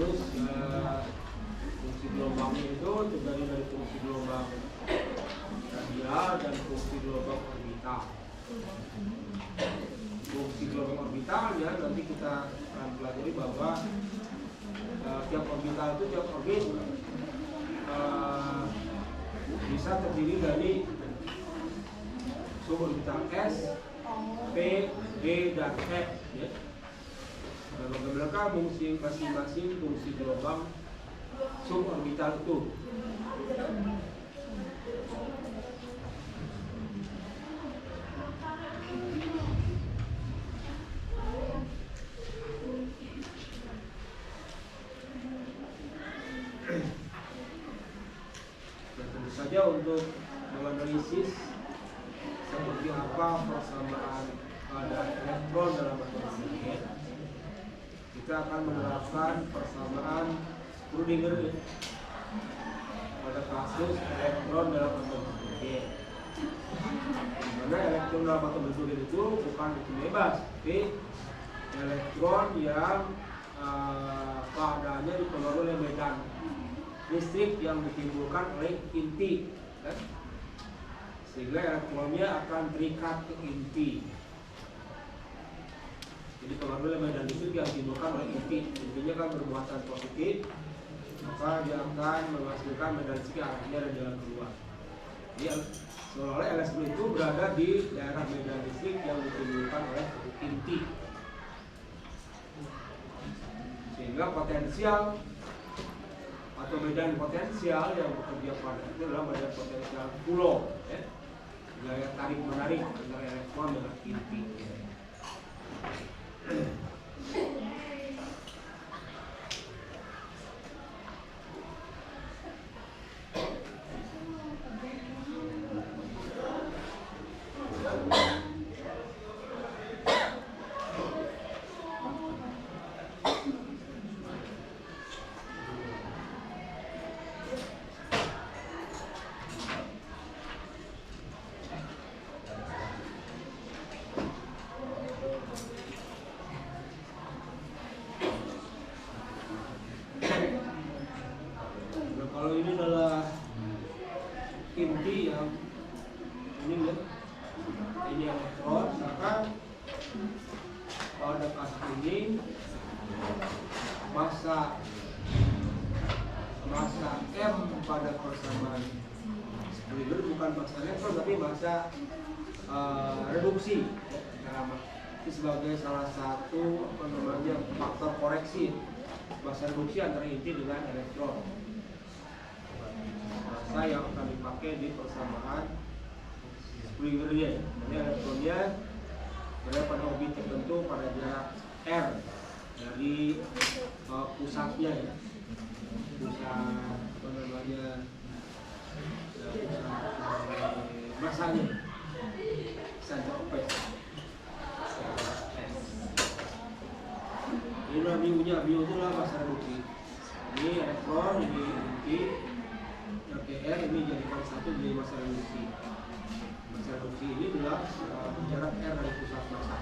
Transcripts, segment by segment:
Terus fungsi gelombangnya itu terdiri dari fungsi gelombang radial dan fungsi gelombang orbital. Fungsi gelombang orbitalnya nanti kita akan pelajari bahwa tiap orbital itu tiap orbit bisa terdiri dari suborbital S, P, D, dan F. Ya. Bagaimana masing-masing fungsi gelombang suborbital itu. Tentu saja untuk menganalisis seperti apa persamaan pada elektron dalam atom magnet, kita akan menerapkan persamaan Schrödinger pada kasus elektron dalam atom magnet. Karena elektron dalam atom magnet itu bukan itu bebas, tapi elektron yang keadaannya dipengaruhi oleh medan listrik yang ditimbulkan oleh inti, kan? Sehingga elektronnya akan terikat ke inti. Jadi pengaruh oleh medan listrik yang ditimbulkan oleh inti, intinya kan bermuatan positif, maka dia akan menghasilkan medan listrik arahnya dan jalan keluar. Jadi seolah-olah elektron itu berada di daerah medan listrik yang ditimbulkan oleh inti, sehingga potensial atau medan potensial yang bekerja pada itu adalah medan potensial Coulomb, ya. Gaya tarik menarik antara elektron dengan inti. Kalau ini adalah inti yang ini ya, ini elektron, maka pada kasus ini massa M pada persamaan Schrödinger bukan massa elektron tapi massa reduksi, itu sebagai salah satu faktor koreksi massa reduksi antara inti dengan elektron. Massa yang akan dipakai di persamaan Schrödinger. Jadi elektronnya berada pada orbit tertentu pada jarak r dari pusatnya, ya. Pusat masanya, center of mass. Ini mu-nya, mu itu adalah massa reduksi. Ini elektron, ini inti. R ini jadikan satu jadi massa reduksi. Massa reduksi ini adalah jarak R dari pusat massa.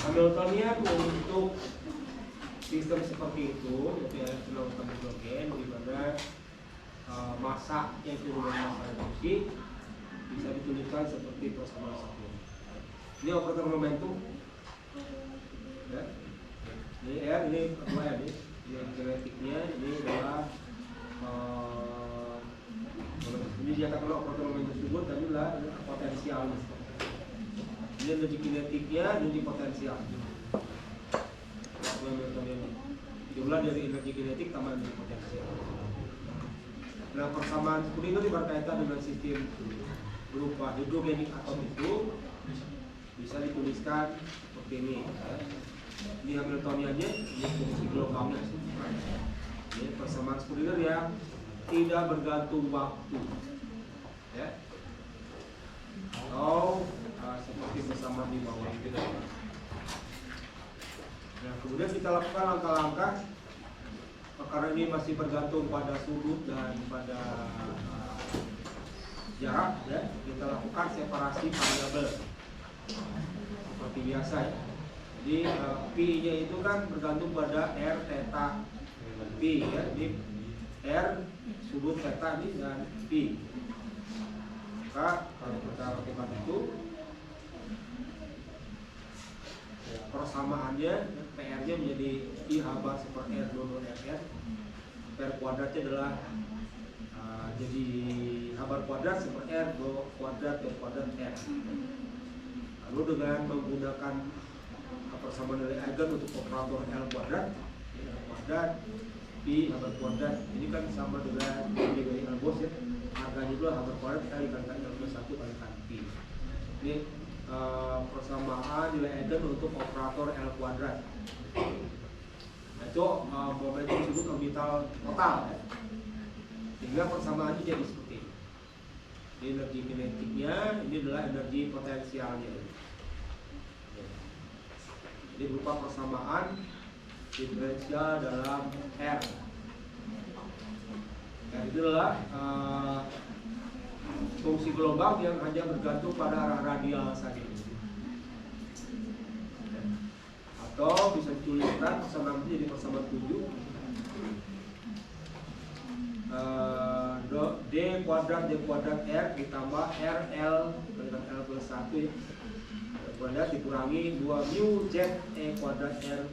Hamiltonian untuk sistem seperti itu, yaitu elektron hidrogen, di mana massa yaitu dengan massa reduksi bisa dituliskan seperti persamaan satu. Ini operator momentum, ya. Ini R, ini kedua R, ini kinetiknya, ini adalah ini dinyatakan operator momentum tersebut dan inilah potensialnya. Ini energi kinetiknya, energi potensial. Jumlah dari energi kinetik tambah energi potensial. Nah, persamaan seperti itu berkaitan dengan sistem berupa hidrogenik atom itu bisa dituliskan seperti ini. Ini Hamiltoniannya, ini fungsi gelombangnya. Ini persamaan seperti itu yang tidak bergantung waktu, ya. Atau seperti persamaan di bawah. Nah, kemudian kita lakukan langkah-langkah karena ini masih bergantung pada sudut dan pada jarak, ya. Kita lakukan separasi variabel seperti biasa, ya. Jadi P-nya itu kan bergantung pada R, theta, P, ya. Ini R, sudut theta ini dan P. Maka kalau kita lakukan itu, persamaannya PR-nya menjadi I habar seper R dua RR. PR kuadratnya adalah jadi habar kuadrat seper R dua kuadrat R kuadrat R. Lalu dengan menggunakan persamaan nilai eigen untuk operator L kuadrat, L kuadrat Pi habar kuadrat ini kan sama dengan dari L bos, ya. Harganya juga habar kuadrat kalikan L plus 1 kalikan Pi. Ini persamaan nilai eigen untuk operator L kuadrat. Nah, itu momentum disebut orbital total, ya. Sehingga persamaannya jadi seperti ini. Ini energi kinetiknya, ini adalah energi potensialnya. Jadi berupa persamaan diferensial dalam R. Dan itu adalah fungsi gelombang yang hanya bergantung pada arah radial saja. Atau bisa dituliskan persamaan itu jadi persamaan 7 D kuadrat R ditambah RL dengan L plus 1, ya. Kuadrat dikurangi 2 mu Z E kuadrat R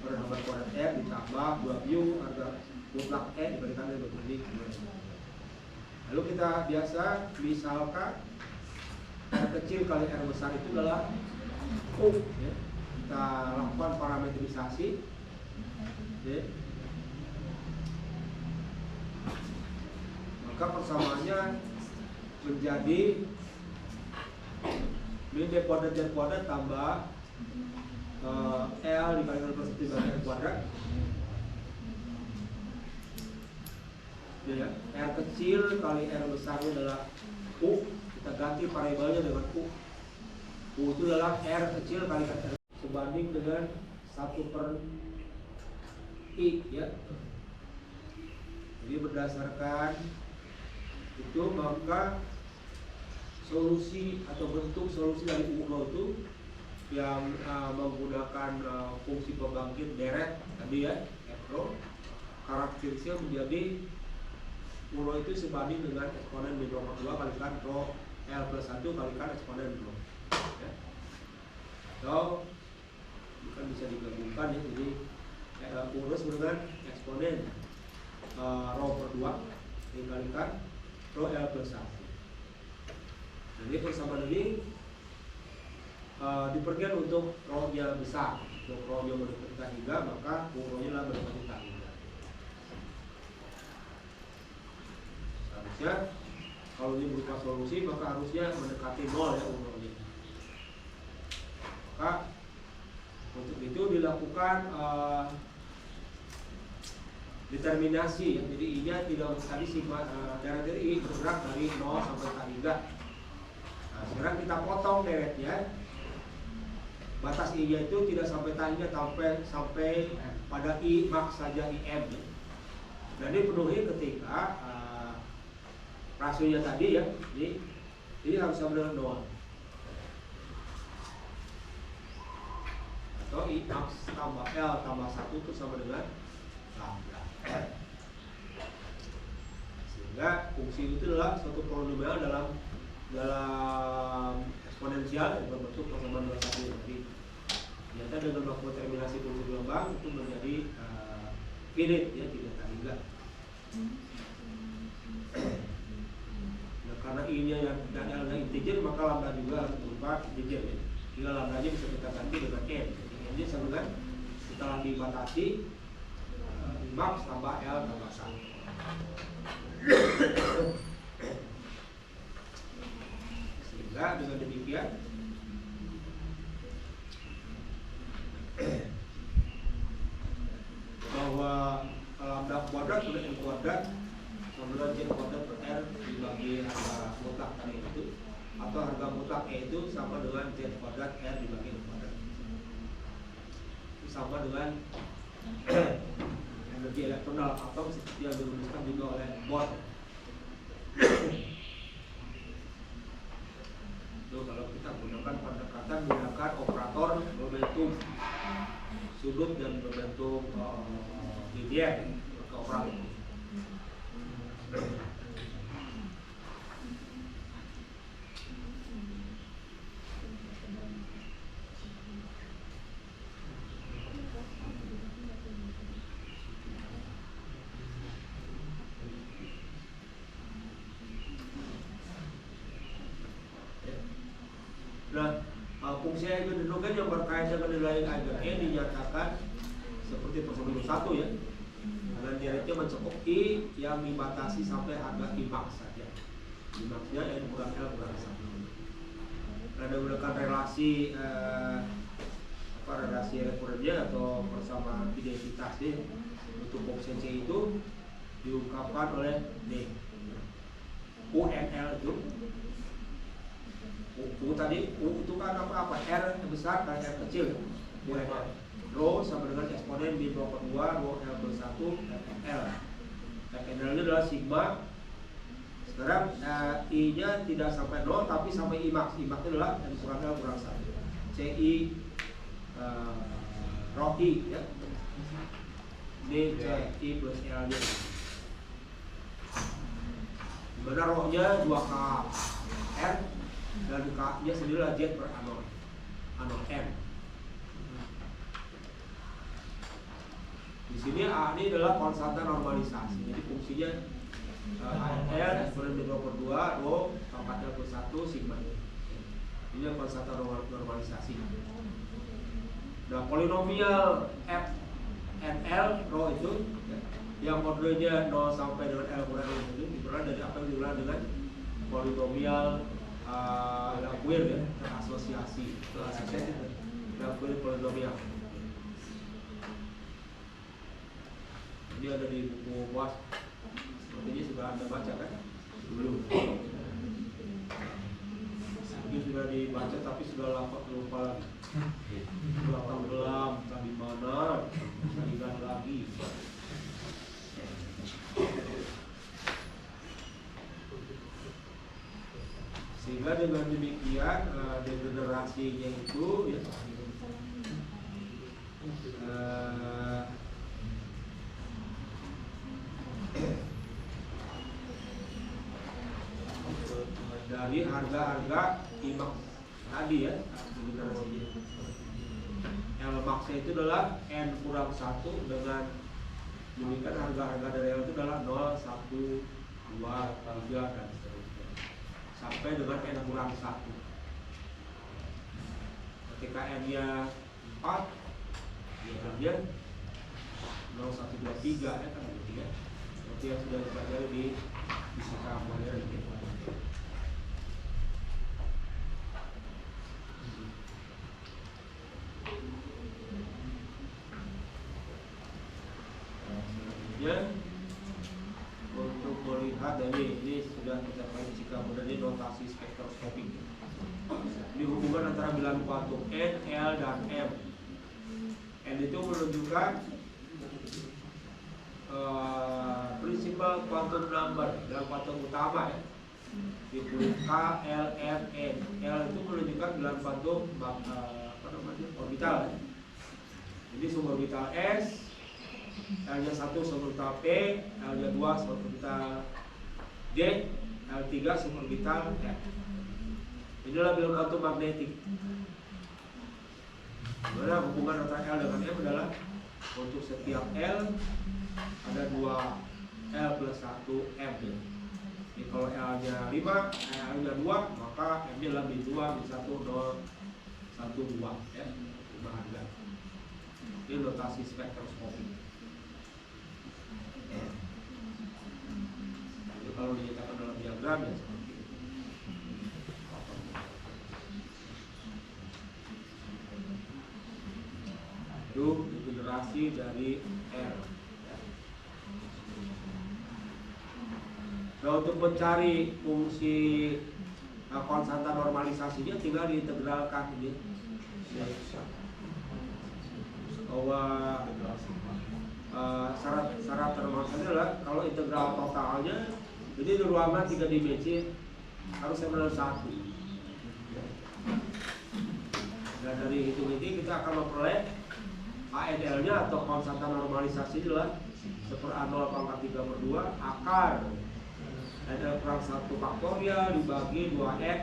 per habar kuadrat R ditambah 2 mu harga mutlak E diberikan dengan berbanding. Lalu kita biasa misalkan R kecil kali R besar itu adalah U, ya. Kita lakukan parametrisasi, ya. Maka persamaannya menjadi ini D kuadrat Z kuadrat tambah L dikalikan plus 1 dibagi R kuadrat, ya. R kecil kali R besarnya adalah U, kita ganti variabelnya dengan U. U itu adalah R kecil kali R sebanding dengan 1 per I, ya. Jadi berdasarkan itu maka solusi atau bentuk solusi dari U0 itu yang menggunakan fungsi pembangkit deret tadi, ya, F-rho, karakteristiknya menjadi U0 itu sebanding dengan eksponen B2 per 2 kalikan rho L plus 1 kalikan eksponen rho, ya. Atau bukan bisa digabungkan, ya. Jadi U0 dengan eksponen rho per 2 dikalikan rho L plus 1. Jadi persamaan ini diperkirakan untuk rho-nya besar. Untuk rho-nya mendekati 3, maka U0-nya lah mendekati 3. Harusnya kalau ini berupa solusi maka harusnya mendekati 0, ya, U0-nya. Maka untuk itu dilakukan determinasi, ya. Jadi I-nya tidak tadi sigma deret I bergerak dari 0 sampai K3. Nah, sekarang kita potong deretnya. Batas I-nya itu tidak sampai K3 sampai pada I max saja IM. Dan dipenuhi ketika rasionya tadi, ya. Jadi harus sama dengan 0. atau I max tambah L tambah 1 itu sama dengan lambda. Sehingga fungsi itu adalah suatu polinomial dalam eksponensial yang berbentuk persamaan dengan 1 tadi. Ternyata dengan melakukan terminasi fungsi gelombang itu menjadi finite, ya, tidak terhingga. Nah, karena I-nya dan L-nya integer, maka lambda juga harus berupa integer, ya. Tinggal lambdanya bisa kita ganti dengan N. Jadi N-nya sama dengan setelah dibatasi max tambah L tambah 1. Sehingga dengan demikian bahwa lambda kuadrat sudah N kuadrat sama dengan Z kuadrat per R dibagi harga mutlak tadi itu, atau harga mutlak E itu sama dengan Z kuadrat R dibagi N kuadrat. Itu sama dengan energi elektron dalam atom seperti yang dirumuskan juga oleh Bohr. Itu kalau kita gunakan pendekatan menggunakan operator momentum sudut dan momentum linear ke operator. Nah, fungsi eigendenomen yang berkaitan dengan nilai eigen E dinyatakan seperti persamaan 1, ya. Karena nilainya mencakup I yang dibatasi sampai harga I max saja. I max-nya N kurang L kurang 1. Nah, menggunakan relasi relasi rekurrennya atau persamaan identitasnya untuk fungsi C itu diungkapkan oleh D. UNL itu U tadi, U itu kan apa? R besar dan R kecil. UNL. Rho sama dengan eksponen B per 2, Rho L per 1, L. FNL ini adalah sigma. Sekarang I-nya tidak sampai 0 tapi sampai I max. I max itu adalah N kurang L kurang 1. CI Rho I, ya. Ini CI plus L-nya. Dimana Rho-nya 2K R dan K-nya sendiri adalah Z per anon M. Di sini A ini adalah konstanta normalisasi. Jadi fungsinya L eksponen B2 per 2 Rho pangkat L per 1 sigma. Ini konstanta normalisasi. Nah, polinomial F NL Rho itu, ya, yang modulnya 0 sampai dengan L kurang itu diperoleh dari apa yang diulang dengan polinomial Laguerre, ya, asosiasi Laguerre polinomial. Ini ada di buku BOAS. Sepertinya sudah Anda baca, kan? Belum. Ini sudah dibaca tapi sudah lama lupa lagi. Sudah tenggelam di mana? Ingat lagi. Sehingga dengan demikian degenerasinya itu, ya, dari harga-harga IMAX tadi, ya, degenerasinya. L max itu adalah N kurang 1 dengan demikian harga-harga dari L itu adalah 0, 1, 2, 3 dan seterusnya sampai dengan N kurang 1. Ketika N-nya 4, ya, 0, 1, 2, 3, ya, kan, gitu, ya. Seperti yang sudah dipelajari di fisika modern. Ya, untuk melihat ini sudah kita pakai fisika modern, notasi spektroskopik. Ini hubungan antara bilangan kuantum N, L, dan M. N itu menunjukkan prinsipal quantum number dalam kuantum utama, ya. Itu K, L, M, N. L itu menunjukkan bilangan kuantum orbital, ya. Jadi suborbital S, L-nya 1 suborbital P, L-nya 2 suborbital D, L3 suborbital F. Inilah bilang kuantum magnetik. Dimana hubungan antara L dengan M adalah untuk setiap L ada 2 L plus 1 M. Jadi kalau L-nya 5, L-nya 2, maka M-nya lebih 2, bisa 1, 0, 1, 2 ya. 5 harga. Ini notasi spektroskopi. Jadi kalau dinyatakan dalam diagram ya seperti itu. Itu generasi dari R. Nah, untuk mencari fungsi konstanta normalisasinya tinggal diintegralkan ini. Bahwa syarat normalisasi adalah kalau integral totalnya, jadi di ruangan 3 dimensi harus sama dengan 1. Dan dari hitung ini kita akan memperoleh ANL-nya atau konstanta normalisasi adalah 1/A0 pangkat 3/2 akar NL kurang 1 faktorial dibagi 2X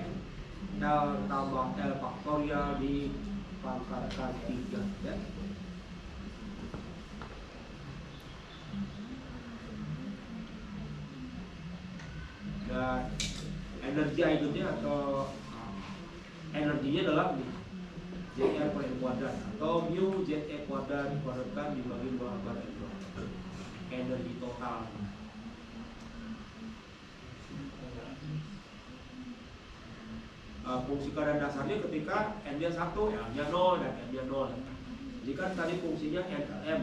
L tambah L faktorial di pangkat 3 ya. Dan energi eigennya atau energinya adalah ZR per L kuadrat atau mu ZE kuadrat dikuadratkan dibagi 2 akar L kuadrat. Energi total. Fungsi keadaan dasarnya ketika N-nya 1, L-nya 0 dan M-nya 0. Jadi kan tadi fungsinya NLM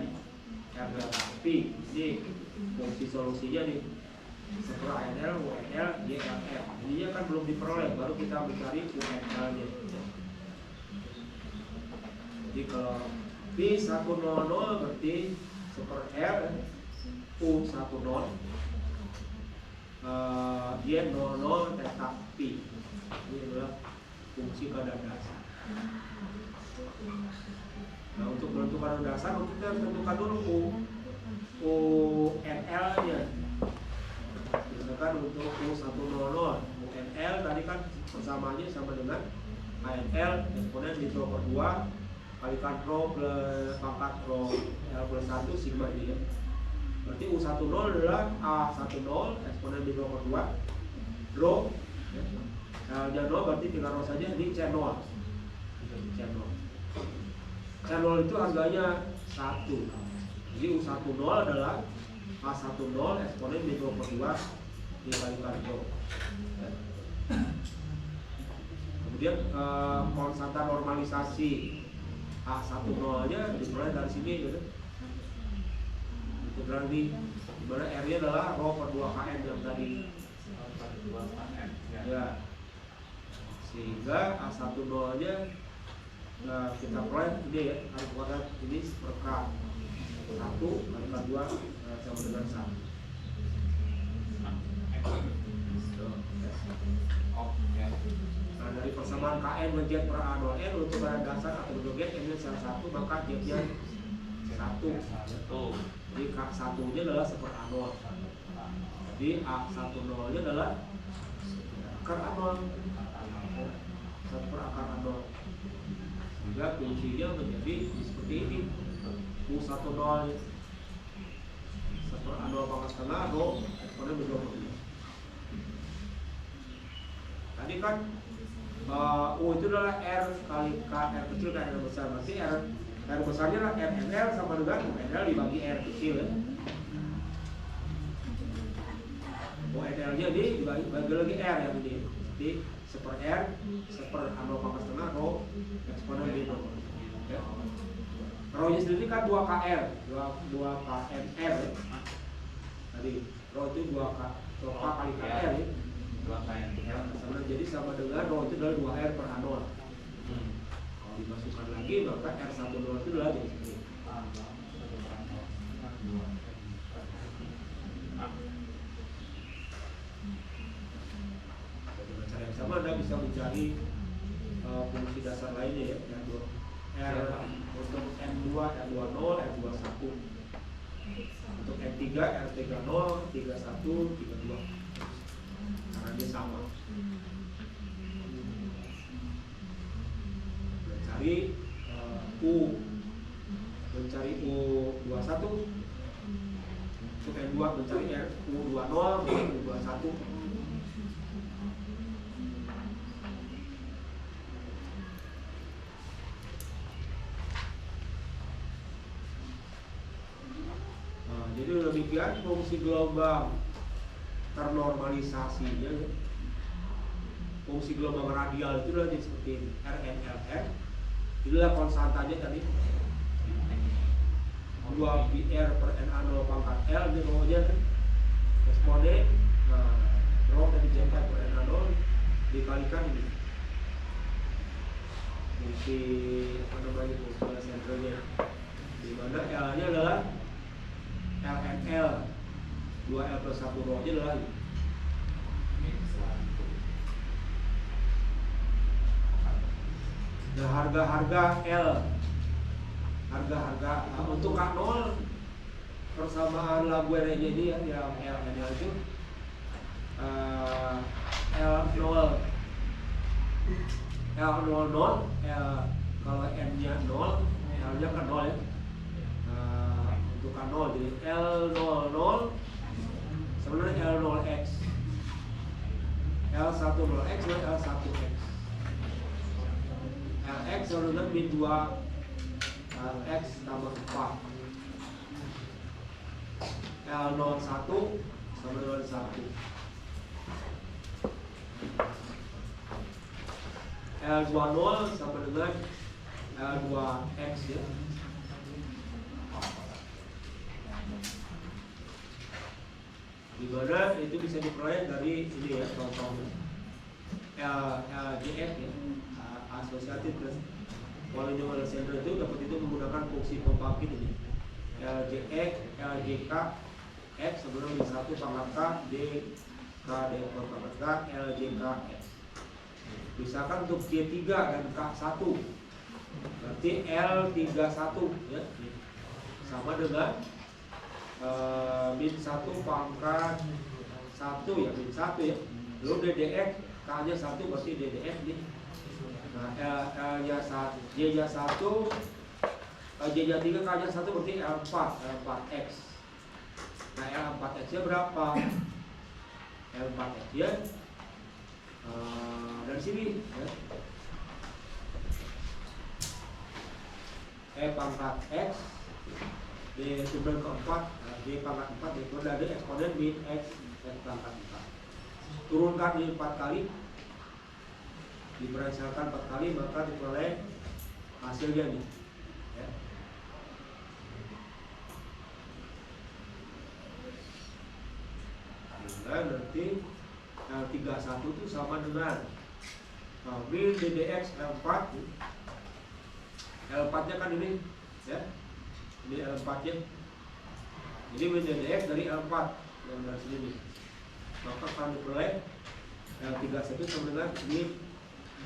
R delta P. Ini fungsi solusinya nih 1/ANL, UNL, YLF. Jadinya kan belum diperoleh, baru kita mencari UNL-nya. Jadi kalau P100 berarti 1/R U10 Y00 delta P. Ini adalah fungsi keadaan dasar. Nah, untuk menentukan dasar kita harus tentukan dulu UNL-nya. Misalkan untuk U100 UNL tadi kan persamaannya sama dengan ANL eksponen di rho per 2 kalikan rho plus pangkat rho L plus 1 sigma ini ya. Berarti U10 adalah A10 eksponen di rho per 2 rho ya. L-nya 0 berarti tinggal rho saja di C0. C0 itu harganya 1. Jadi U10 adalah A10 eksponen di rho per 2 dikalikan rho. Kemudian konstanta normalisasi A10 nya dimulai dari sini gitu. Integral di dimana R-nya adalah rho per 2 km yang tadi. Ya. Sehingga A10 nya kita peroleh ini ya, harus kuadrat ini per K 1 kalikan 2 sama dengan 1. Nah, dari persamaan KN menjadi per A0N untuk bahan dasar atau bentuk N-nya 1 maka Z-nya 1. Jadi K1 nya adalah 1/A0. Jadi A10 nya adalah akar A0. 1 per akar A0. Sehingga fungsinya menjadi seperti ini. U10 1/A0 pangkat setengah rho eksponen berdua per 2. Tadi kan U itu adalah R kali K, R kecil kali R besar. Berarti R besarnya lah RNL sama dengan UNL dibagi R kecil ya. UNL nya dibagi lagi R yang ini. Jadi 1/R 1/A0 pangkat setengah rho eksponen B ya. Rho nya sendiri kan 2KR 2KMR ya. Tadi rho itu 2K kali KR ya. 2KR sama, jadi sama dengan rho itu adalah 2R per A0. Kalau dimasukkan lagi maka R10 itu adalah jadi seperti ini. Dengan cara yang sama Anda bisa mencari fungsi dasar lainnya ya, R untuk N2 dan 2G 32 karena dia sama. Mencari mencari U21 untuk N2, mencari U20 U21. Jadi demikian fungsi gelombang ternormalisasinya. Fungsi gelombang radial itu adalah seperti ini, RNLN. Inilah konstantanya tadi 2πr per NA0 pangkat L, ini kemudian eksponen rho dari J per NA0 dikalikan ini fungsi apa namanya itu sentralnya, di mana L nya adalah LNL 2L plus 1 rho nya adalah ini. Nah, harga-harga L, harga untuk K0 persamaan Laguerre ini yang LNL itu L00 kalau N nya 0, L nya kan 0 ya. Untuk K0 jadi L00 sebenarnya L0x, L10x dan L1x. Lx sama dengan min 2 Lx tambah 4. L01 sama dengan 1. L20 sama dengan L2x ya. Dimana itu bisa diperoleh dari ini ya, contoh LGF ya, asosiatif plus polinomial center itu dapat itu menggunakan fungsi pembangkit ini LJX, LJK, X sebelum di 1 pangkat K, D, K, D pangkat K, LJK, X. Misalkan untuk J3 dan K1 berarti L31 ya, sama dengan min 1 pangkat 1 ya, min 1 ya. Lalu DDX, K nya 1 berarti DDX nih. Nah, L nya 1, J nya 1, J nya 3, K nya 1 berarti L4, L4X. Nah, L4X nya berapa? L4X nya dari sini ya. E pangkat X D sumber keempat, D pangkat 4 itu dari eksponen min X pangkat 4. Turunkan di 4 kali, diferensialkan 4 kali, maka diperoleh hasilnya nih ya. Nah, berarti L31 itu sama dengan min DDX L4. L4 nya kan ini ya, ini L4 nya, jadi min DDX dari L4 yang dari sini, maka akan diperoleh L31 sama dengan min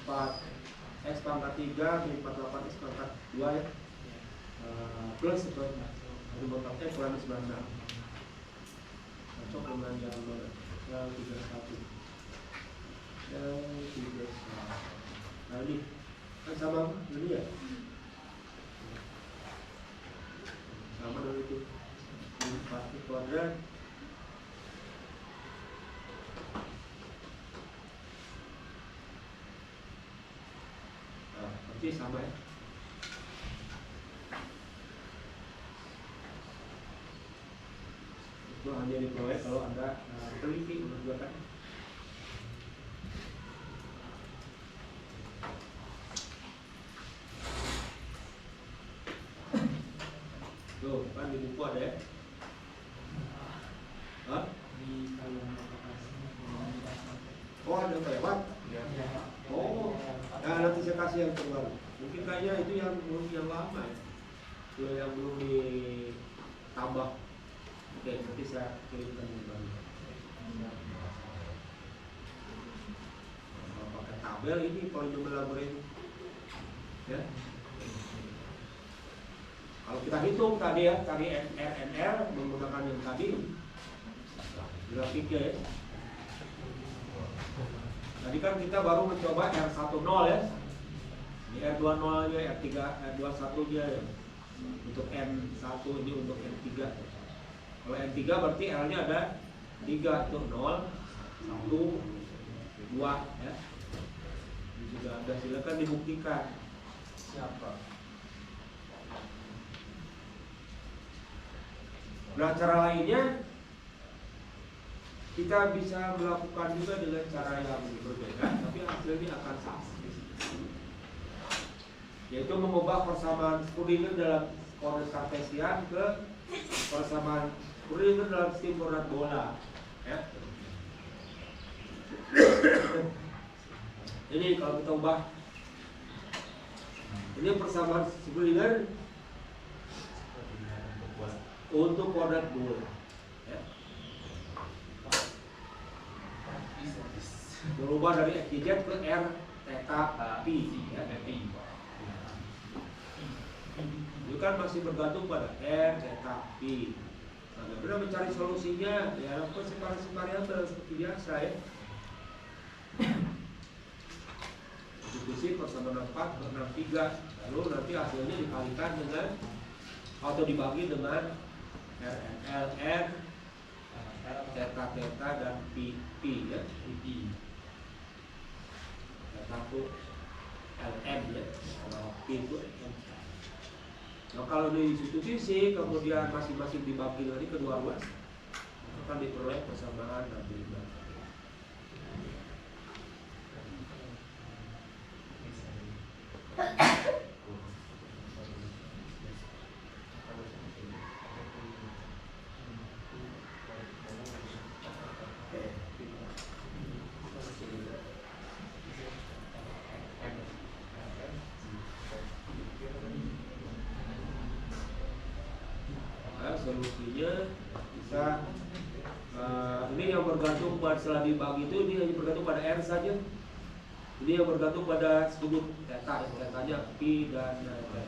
4 X pangkat 3 min 48 X pangkat 2 ya, plus X kurang 96, cocok dengan yang L31. Nah ini kan sama ini ya, sama dengan itu 4 kuadrat berarti sama ya. Itu hanya diperoleh kalau Anda teliti mengerjakan. Tuh, kan di buku ada ya? Hah? Oh, ada kelewat? Oh, nah nanti saya kasih yang terbaru. Mungkin kayaknya itu yang lama ya, itu yang belum ditambah. Oke, nanti saya kirimkan yang baru. Pakai tabel ini polinomial Laguerre ya. Kalau kita hitung tadi ya, tadi RNR menggunakan yang tadi grafiknya ya. Tadi kan kita baru mencoba R10 ya. Ini R20 nya, R3, R21 nya ya. Untuk N1 ini untuk N3. Kalau N3 berarti R nya ada 3 tuh 0, 1, 2 ya. Ini sudah ada, silakan dibuktikan. Siapa? Nah, cara lainnya kita bisa melakukan juga dengan cara yang berbeda, tapi hasilnya akan sama. Yaitu mengubah persamaan Schrödinger dalam koordinat kartesian ke persamaan Schrödinger dalam sistem koordinat bola. Ya. Ini kalau kita ubah, ini persamaan Schrödinger untuk koordinat bola. Ya. Berubah dari XYZ ke R theta pi ya. Itu kan masih bergantung pada R theta pi. Nah, benar mencari solusinya ya lakukan separasi variabel seperti biasa ya. Substitusi persamaan 4 per 63. Lalu nanti hasilnya dikalikan dengan atau dibagi dengan RNLN, theta theta dan pi ya. Satu LM ya, kalau P itu LM. Nah kalau disubstitusi kemudian masing-masing dibagi dari kedua ruas akan diperoleh persamaan nanti. Solusinya bisa ini yang bergantung pada setelah dibagi itu ini hanya bergantung pada R saja. Ini yang bergantung pada sudut theta, thetanya pi dan theta.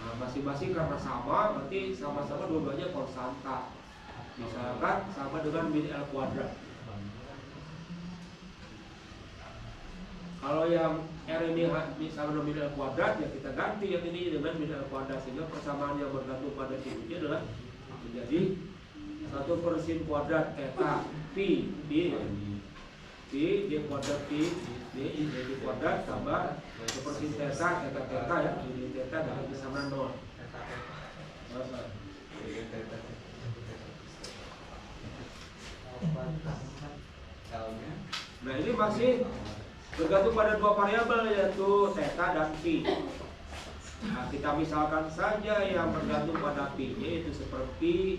Nah, masing-masing karena sama, berarti sama-sama dua-duanya konstanta. Misalkan sama dengan min L kuadrat. Kalau yang R ini sama dengan min L kuadrat, ya kita ganti yang ini dengan min L kuadrat, sehingga persamaan yang bergantung pada sudutnya adalah menjadi 1/sin kuadrat theta pi d d kuadrat pi d kuadrat tambah 1/sin theta theta ya, d theta dengan bersamaan 0. Nah ini masih bergantung pada dua variabel yaitu theta dan pi. Nah, kita misalkan saja yang bergantung pada pi-nya itu seperti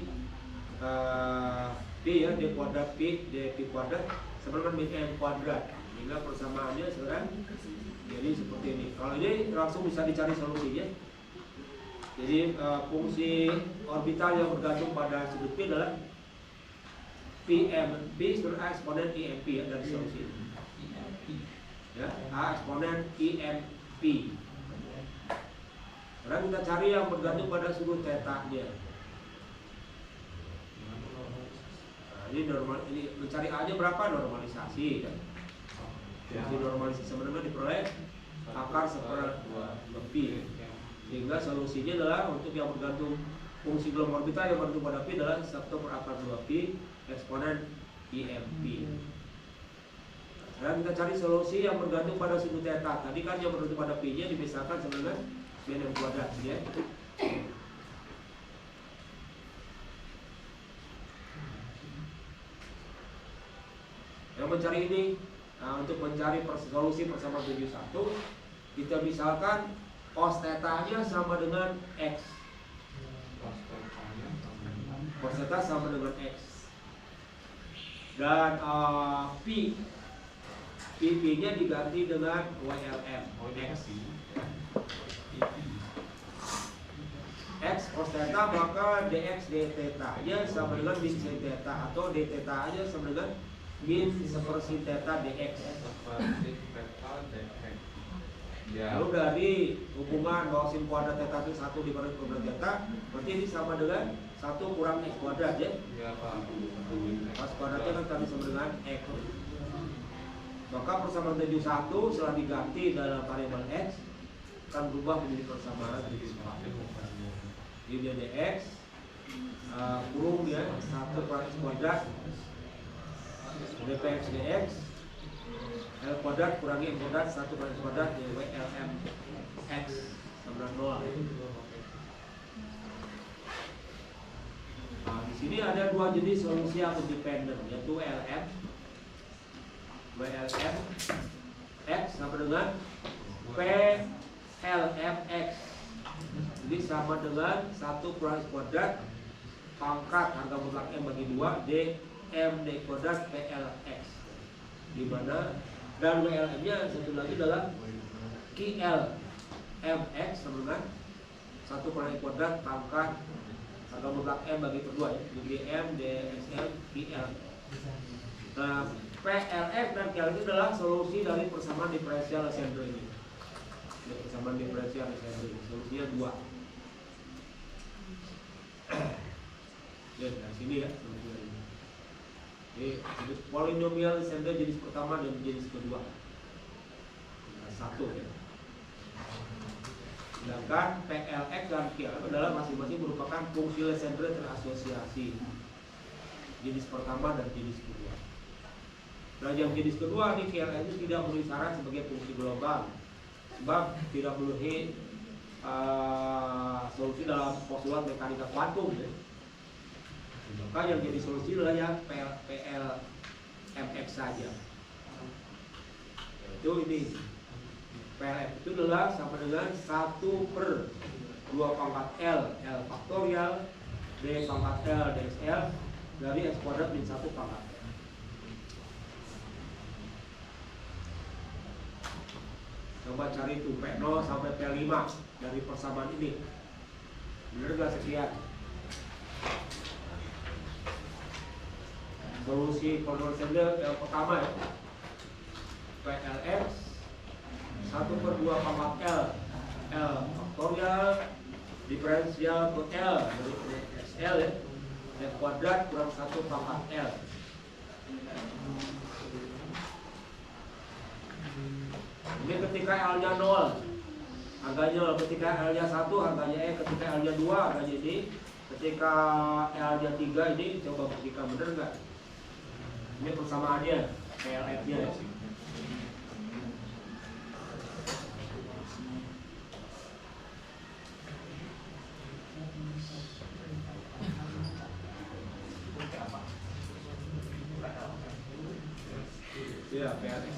pi ya, d kuadrat pi d kuadrat sama dengan min m kuadrat. Sehingga persamaannya sekarang jadi seperti ini. Kalau ini langsung bisa dicari solusinya. Jadi fungsi orbital yang bergantung pada sudut pi adalah Pm, P sebenarnya eksponen IMP ya dari solusi ini. Ya, A eksponen IMP. Sekarang kita cari yang bergantung pada sudut theta-nya. Nah, ini normal, ini mencari A-nya berapa? Normalisasi kan. Fungsi normalisasi sebenarnya diperoleh akar seper 2 pi. Sehingga solusinya adalah untuk yang bergantung fungsi gelombang orbital yang bergantung pada pi adalah 1 per akar 2 pi eksponen IMP. Sekarang kita cari solusi yang bergantung pada sudut theta. Tadi kan yang bergantung pada pi-nya dipisahkan dengan min m kuadrat ya. Yang mencari ini, nah, untuk mencari solusi persamaan 71, kita misalkan cos theta-nya sama dengan x. Cos theta sama dengan x. Dan pi-nya diganti dengan YLM x. X cos theta maka dx d theta nya sama dengan min sin theta atau d theta nya sama dengan min 1/sin theta dx. Ya. Lalu dari hubungan bahwa sin kuadrat theta itu 1 dibagi kuadrat theta, berarti ini sama dengan 1 kurang x kuadrat ya. Ya Pak. Pas kuadratnya kan tadi sama dengan x. Maka persamaan 71 setelah diganti dalam variabel x akan berubah menjadi persamaan 74. Jadi dia dx kurung ya 1 kurang x kuadrat dpx dx L kuadrat kurangi M kuadrat 1 kurang X kuadrat jadi LM X sama dengan 0. Nah, di sini ada dua jenis solusi yang independen yaitu LM WLM X sama dengan PLM X. Jadi sama dengan 1 kurang X kuadrat pangkat harga mutlak M bagi 2 D M D kuadrat PLX, di mana dan WLM-nya satu lagi adalah QL MX sama dengan 1 kurang X kuadrat pangkat harga mutlak M bagi per 2 ya. Jadi M, DSM, QL. Nah, PLX dan QL itu adalah solusi dari persamaan diferensial Legendre ini. Persamaan diferensial Legendre. Solusinya 2. Ya, dari sini ya solusinya ini. Jadi polinomial Legendre jenis pertama dan jenis kedua. Nah, 1 ya. Sedangkan PLX dan QL adalah masing-masing merupakan fungsi Legendre terasosiasi. Jenis pertama dan jenis kedua. Nah, yang jenis kedua nih QL itu tidak memenuhi syarat sebagai fungsi global, sebab tidak memenuhi solusi dalam postulat mekanika kuantum ya. Maka yang jadi solusi adalah yang PLMX saja. Itu ini PLM itu adalah sama dengan 1/2 pangkat L faktorial D pangkat L DXL dari X kuadrat min 1 pangkat. Coba cari itu P0 sampai P5 dari persamaan ini. Benar gak sekian? Solusi polinomial Legendre yang pertama ya, PLX 1/2 pangkat L faktorial diferensial ke L dari XL ya, X kuadrat kurang 1 pangkat L. Ini ketika L-nya 0 harganya 0, ketika L-nya 1 harganya E, ketika L-nya 2 harganya D, ketika L-nya 3 ini coba buktikan benar enggak? Ini persamaannya PLF-nya ya. Ya, PLF.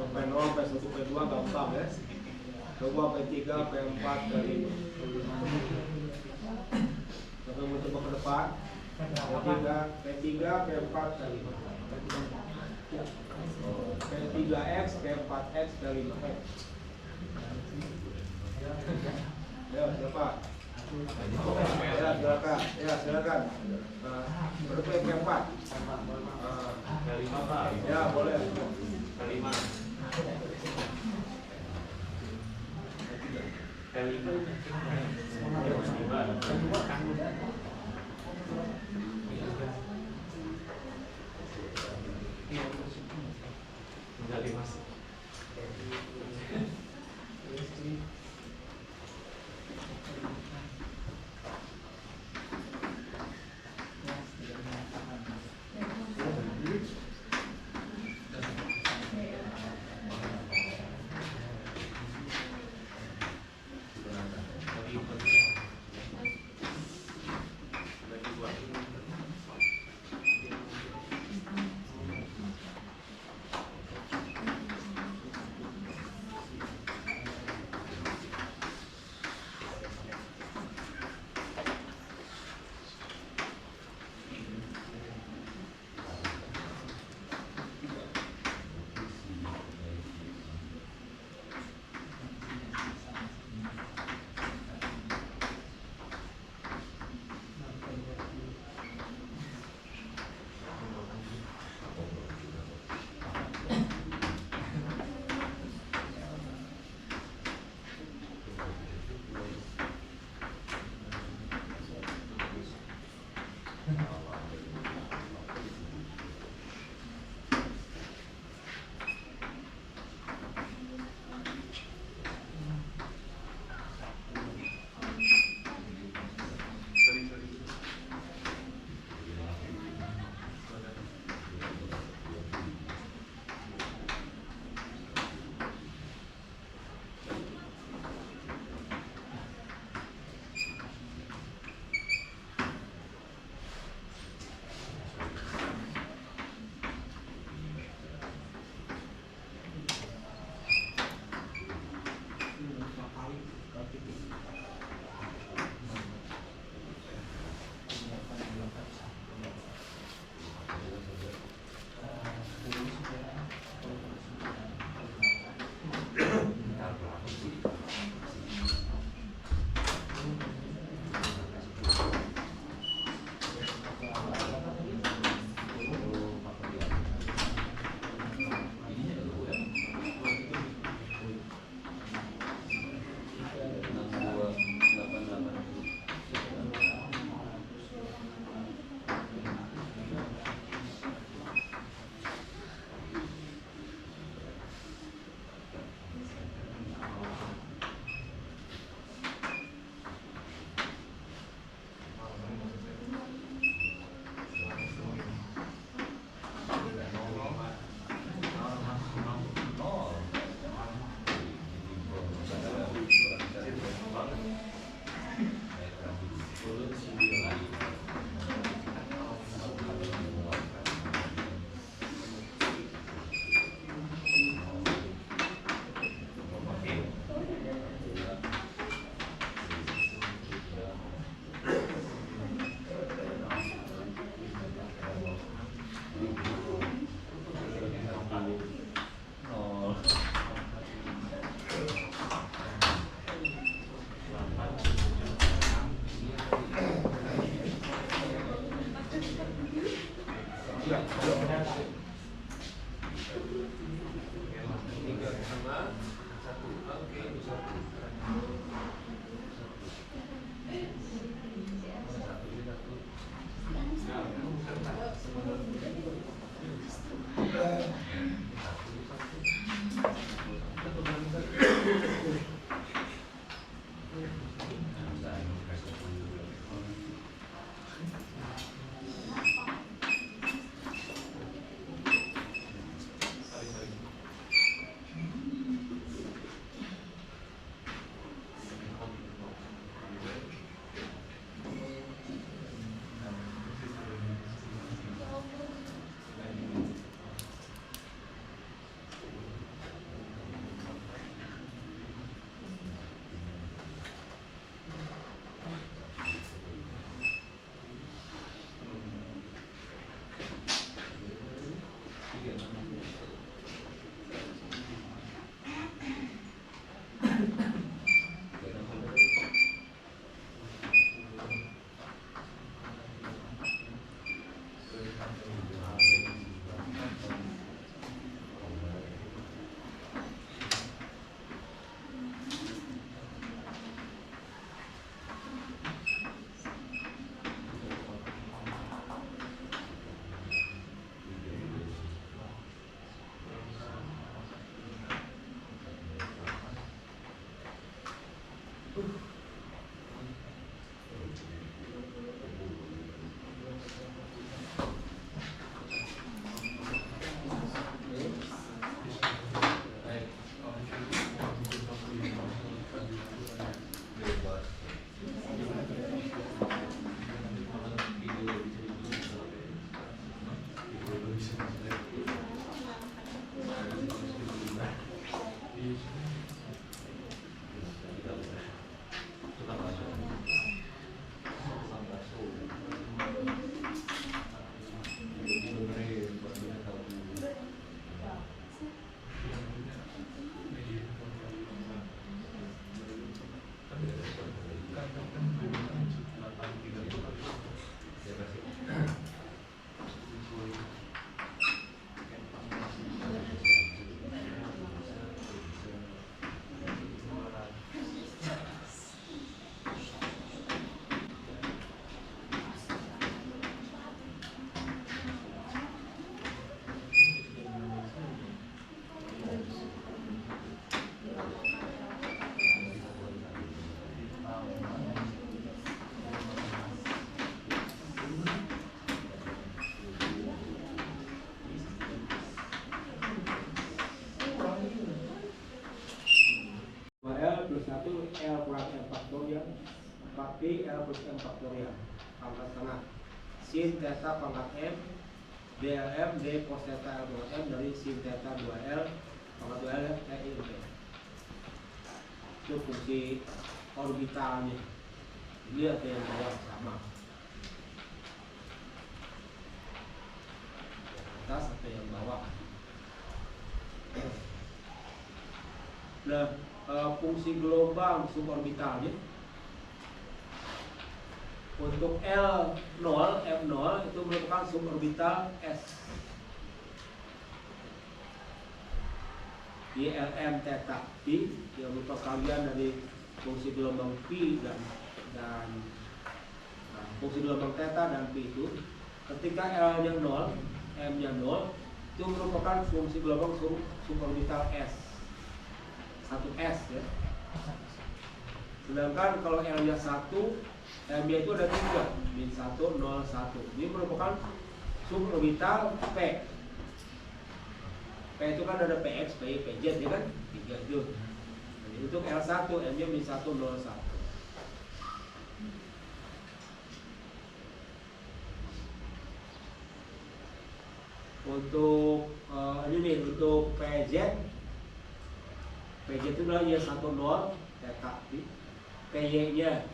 P0, P1, P2 gampang ya. Coba P3, P4, P5. Coba mau coba ke depan. P3, P4, P5. P3X, P4X, P5X. Ya, siapa? Ya, silakan. Ya, silakan. Berapa P4? P5 Pak. Ya, boleh. P5. pi L plus M faktorial pangkat setengah sin theta pangkat M DLM D cos theta L pangkat M dari sin theta 2L pangkat 2L itu fungsi orbitalnya. Lihat yang bawah sama atas atau yang bawah. Nah, fungsi gelombang suborbitalnya untuk L0, M0 itu merupakan suborbital S. Di LM theta P yang merupakan kalian dari fungsi gelombang P dan fungsi gelombang theta dan P itu ketika L-nya 0, M-nya 0 itu merupakan fungsi gelombang suborbital S. 1S ya. Sedangkan kalau L-nya 1, M-nya itu ada 3, min 1, 0, 1. Ini merupakan suborbital P. P itu kan ada PX, PY, PZ ya kan? 3 itu. Jadi untuk L1, M-nya min 1, 0, 1. Untuk ini nih, untuk PZ itu adalah Y10 theta P. PY nya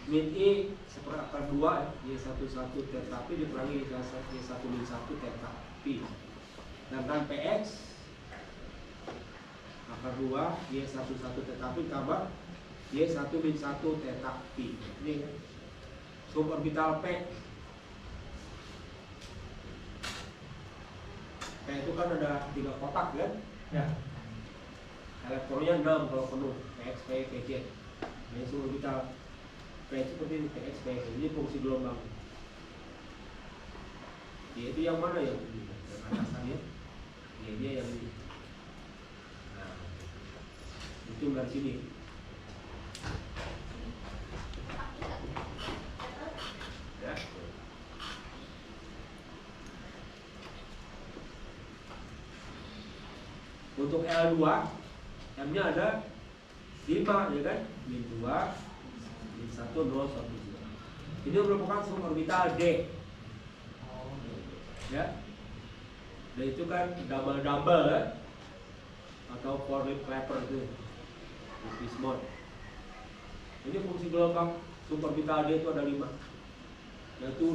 min I seperakar 2 Y11 theta P dikurangi Y1 min 1 theta P. Sedangkan PX akar 2 Y11 theta P tambah Y1 min 1 theta P. Ini suborbital P. P itu kan ada 3 kotak kan? Ya. Elektronnya 6 kalau penuh, PX, PY, PZ. Ini suborbital P seperti ini, PX, PY. Ini fungsi gelombang. Y itu yang mana ya? Yang atasannya? Y-nya yang ini. Nah, itu dari sini. Ya. Untuk L2 M-nya ada 5 ya kan? Min 2 min 1 0 1. Ini merupakan suborbital D. Ya. Dan itu kan double ya? Atau four leaf clapper itu. Bismuth. Ini fungsi gelombang suborbital D itu ada 5. Yaitu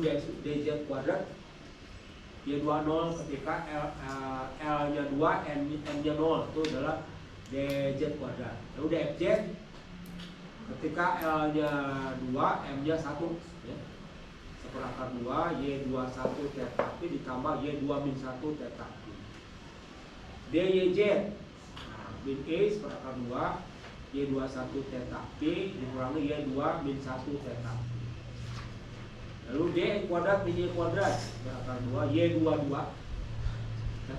dz kuadrat Y20 ketika L-nya 2, M-nya 0 itu adalah dz kuadrat. Lalu dfz ketika L-nya 2, M-nya 1 ya. Seperakar 2 Y21 theta P ditambah Y2 min 1 theta P. DYZ min E seperakar 2 Y21 theta P dikurangi Y2 min 1 theta P. Lalu D kuadrat min Y kuadrat akar 2 Y22. Nah,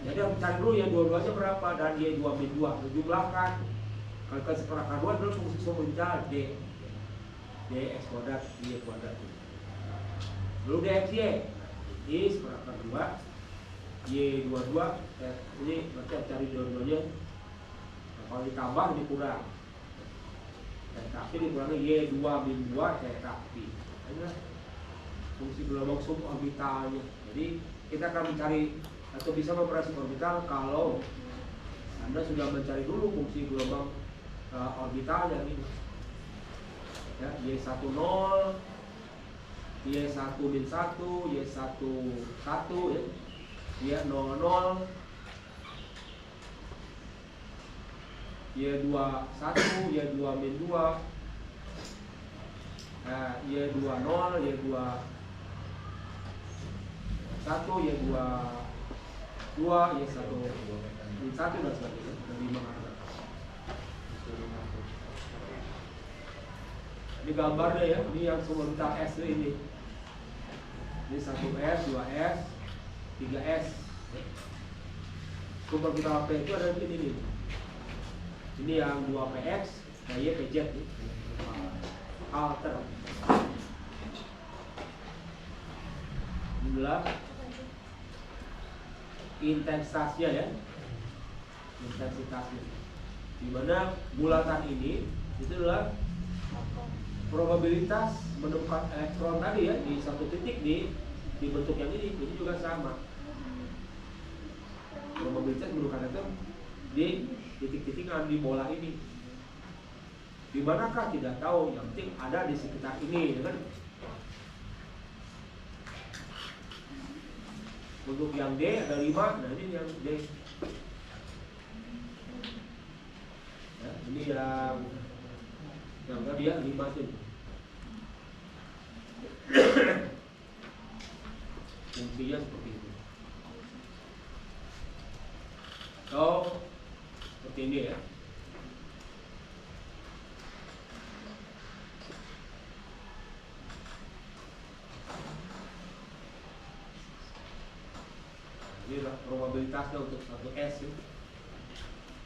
jadi harus cari dulu Y22 nya berapa dan Y2 min 2 jumlahkan. Kalau ke seperakar 2 adalah fungsi suborbital D. D X kuadrat Y kuadrat. Lalu DXY I seperakar 2 Y22 ini berarti cari dua-duanya. Nah, kalau ditambah ini kurang. Theta P dikurangi Y2 min 2 theta P. Nah, fungsi gelombang suborbitalnya. Jadi kita akan mencari atau bisa memperoleh suborbital kalau Anda sudah mencari dulu fungsi gelombang orbitalnya ini. Ya, Y10, Y1 min 1, Y11 ya, Y00, Y21, Y2 min 2, Y20, Y21, Y22, Y1 min 1 dan sebagainya. Ini gambarnya ya, ini yang suborbital S ini. Ini 1S, 2S, 3S. Suborbital P itu ada di sini nih. Ini yang 2PX, PY, PZ nih. Alter. Inilah intensitasnya ya. Intensitasnya. Di mana bulatan ini itu adalah probabilitas menemukan elektron tadi ya di satu titik di bentuk yang ini juga sama. Probabilitas menemukan elektron di titik-titik di bola ini. Di manakah tidak tahu, yang penting ada di sekitar ini, kan? Untuk yang D ada 5, nah ini yang D. Ya, ini yang tadi ya 5 tuh. Fungsinya seperti itu. So, seperti ini ya. Ini probabilitasnya untuk satu S ya.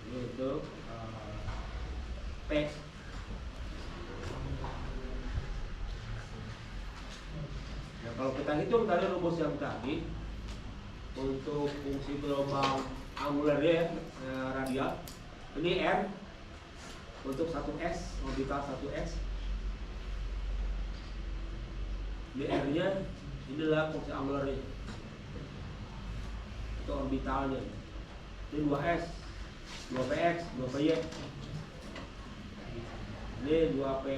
Ini untuk P. Nah, kalau kita hitung dari rumus yang tadi untuk fungsi gelombang angular ya, radial, ini R untuk 1S, orbital 1S. Ini R-nya, inilah fungsi angularnya. Itu orbitalnya. Ini 2S, 2PX, 2PY. Ini 2PX.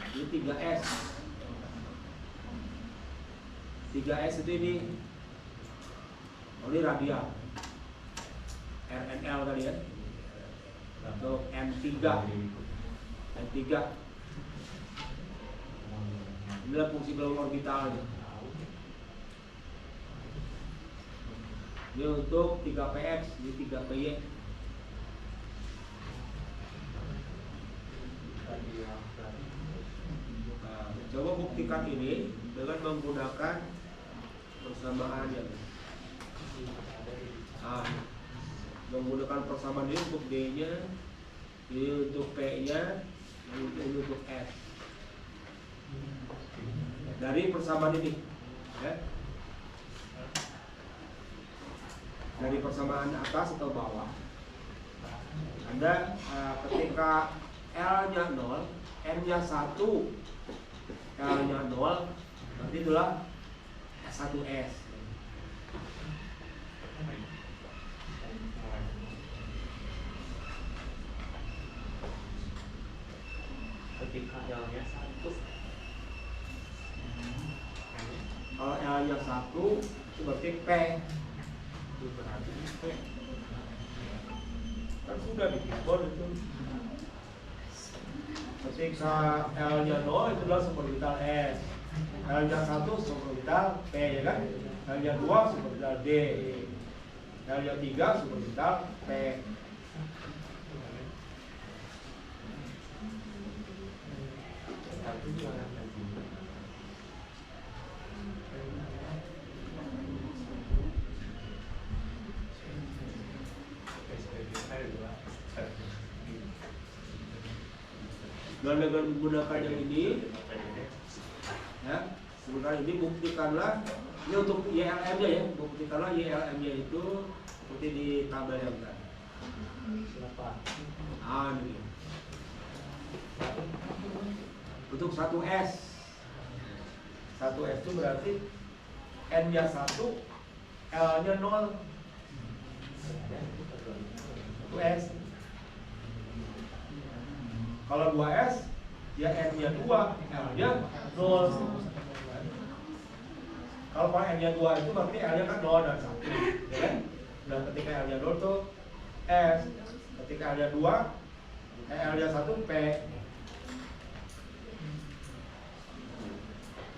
Ini 3S. 3S itu ini. Oh, ini radial. RNL tadi ya. Atau M3. M3. Inilah fungsi gelombang orbitalnya. Ini untuk 3PX, ini 3PY. Nah, coba buktikan ini dengan menggunakan persamaan yang menggunakan persamaan ini untuk D-nya, ini untuk P-nya, ini untuk S. Dari persamaan ini, ya. Dari persamaan atas atau bawah, Anda ketika L-nya 0, N-nya 1, L-nya 0, berarti itulah S1S. Ketika L-nya 1, kalau L-nya 1, itu berarti P. Berarti P. Kan sudah di keyboard itu. Ketika L-nya 0 itu adalah suborbital S. L-nya 1 suborbital P, ya kan? L-nya 2 suborbital D. L-nya 3 suborbital P. Dan dengan menggunakan yang ini, ya, menggunakan ini buktikanlah ini untuk YLM-nya ya, buktikanlah YLM-nya itu seperti di tabel yang tadi. Ini untuk 1S, 1S itu berarti N-nya 1, L-nya 0, 1S. Kalau 2S, ya N-nya 2, L-nya 0. Kalau N-nya 2 itu berarti L-nya kan 0 dan 1, ya kan? Dan ketika L-nya 0 itu S, ketika L-nya 2, L-nya 1 P.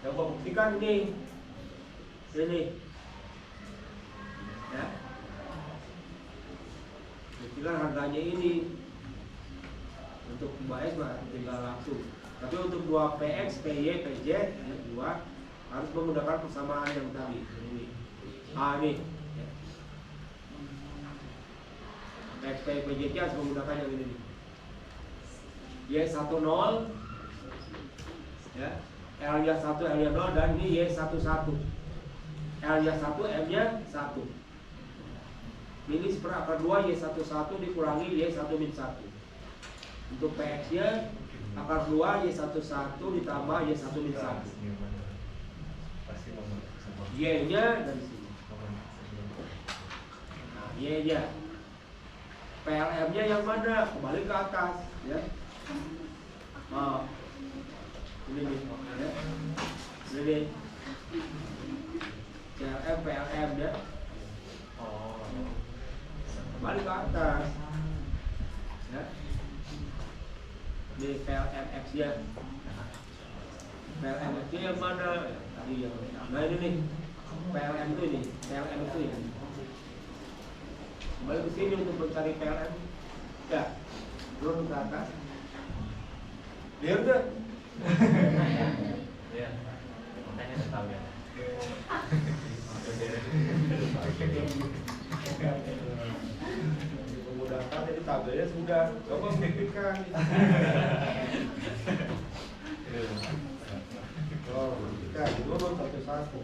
Yang gua buktikan ini, sini, ya. Buktikan harganya ini. Untuk 2S mah tinggal langsung. Tapi untuk 2PX, PY, PJ, ya, 2 harus menggunakan persamaan yang tadi. Ini. Ini. Ya. PX, PY, PJ harus menggunakan yang ini. Y10, ya. L-nya 1, L-nya 0, dan ini Y11. L-nya 1, M-nya 1. Ini seperakar 2, Y11 dikurangi Y1-1. Untuk PX-nya akar keluar Y11 ditambah Y1 min 1. Y-nya dari sini. Nah, Y-nya. PLM-nya yang mana? Kembali ke atas, ya. Oh. Ini nih, ya. Ini nih. PLM ya. Kembali ke atas, ya. Ini PLM-X nya. PLM-X nya yang mana? Tadi yang. Nah ini nih. PLM itu ini. PLM itu ini. Kembali ke sini untuk mencari PLM. Ya. Turun ke atas. Lihat enggak? Iya. Makanya udah tahu ya. Memudahkan, jadi tabelnya sudah. Coba buktikan. Oh, buktikan. Dulu satu-satu.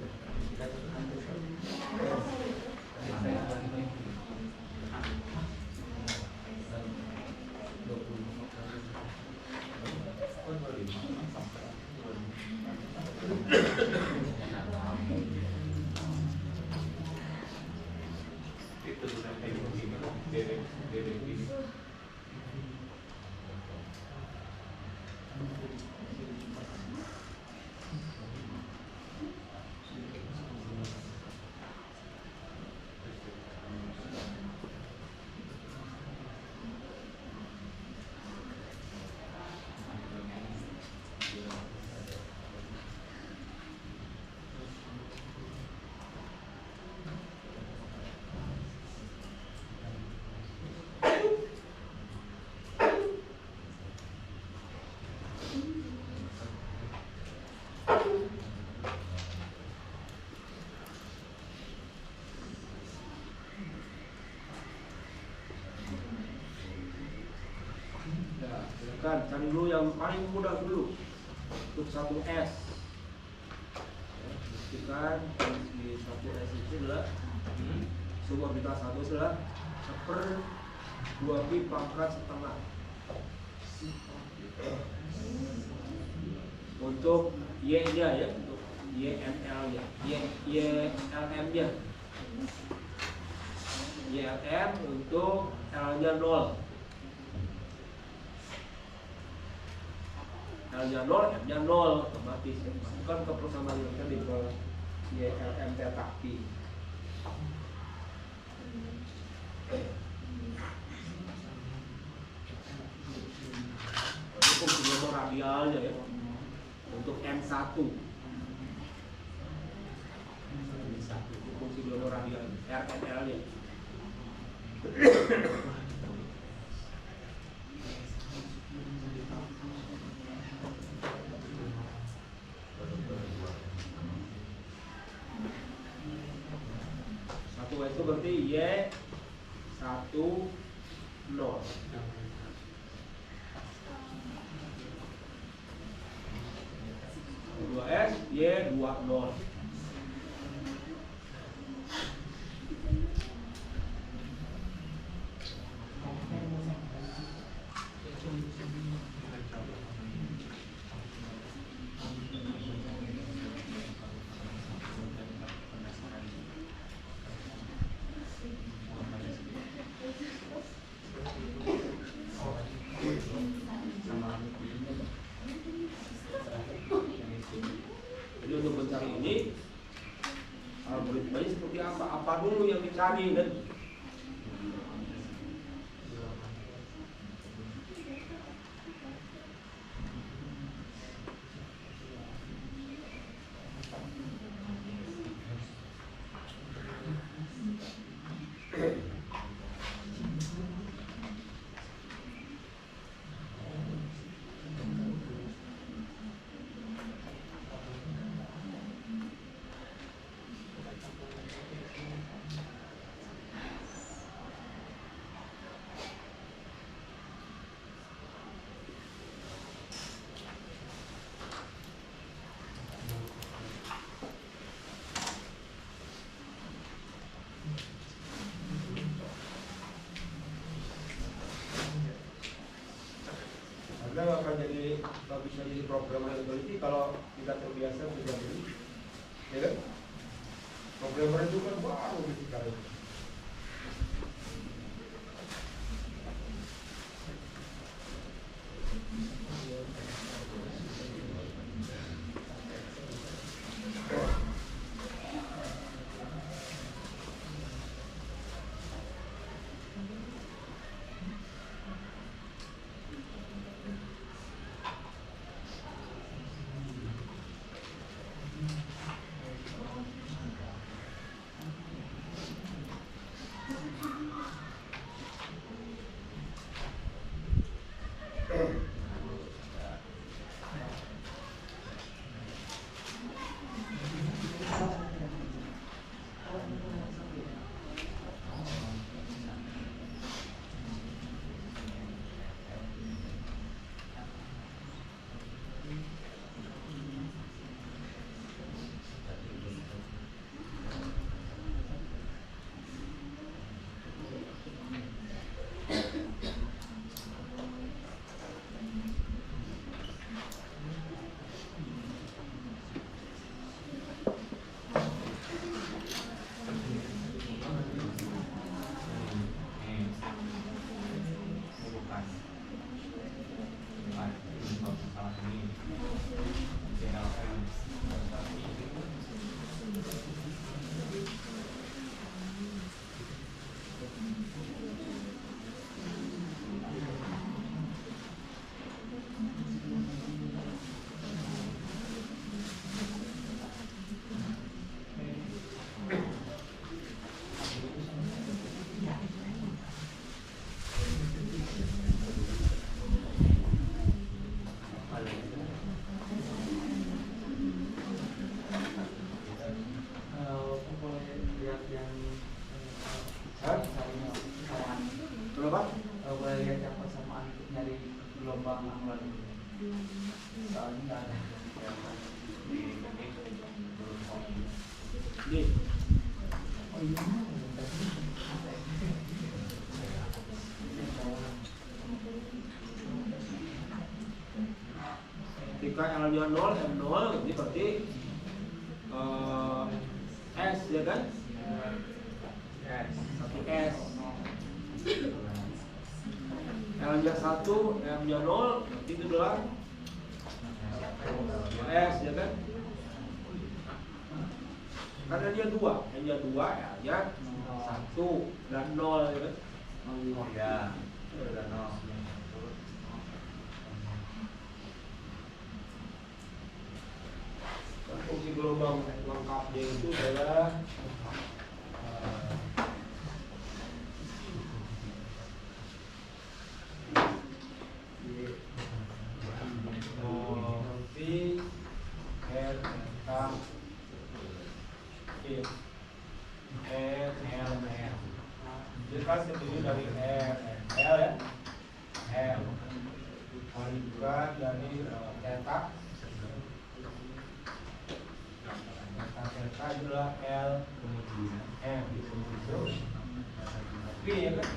Cari dulu yang paling mudah dulu untuk 1S. Buktikan di 1S itu adalah sum orbital 1 adalah 1/2 pi pangkat setengah. Untuk Y-nya ya, untuk YNL-nya, YLM-nya. YLM untuk L-nya 0. L-nya 0, M-nya 0 otomatis. Masukkan ke persamaan yang tadi ke YLM delta Q. Ini fungsi nomor radialnya ya. Untuk M1. Ini fungsi nomor radial RNL-nya. Itu berarti Y10. 2S Y20. Jadi untuk mencari ini algoritmanya seperti apa? Apa dulu yang dicari dan akan jadi nggak bisa jadi programmer yang teliti kalau tidak terbiasa belajar ini, ya kan? Programmer itu kan baru di sekarang ini. Ketika L nya 0, M 0, ini berarti S, ya kan? Satu S. L nya 1, M nya 0, berarti itu adalah S, ya kan? Karena dia 2, M nya 2, L nya 1 dan 0, ya kan? Ya, dan 0. Fungsi gelombang lengkapnya itu adalah V R delta E R L M. Jadi kan terdiri dari L ya, L dikalikan dari delta. Delta adalah L kemudian M terus V, ya kan?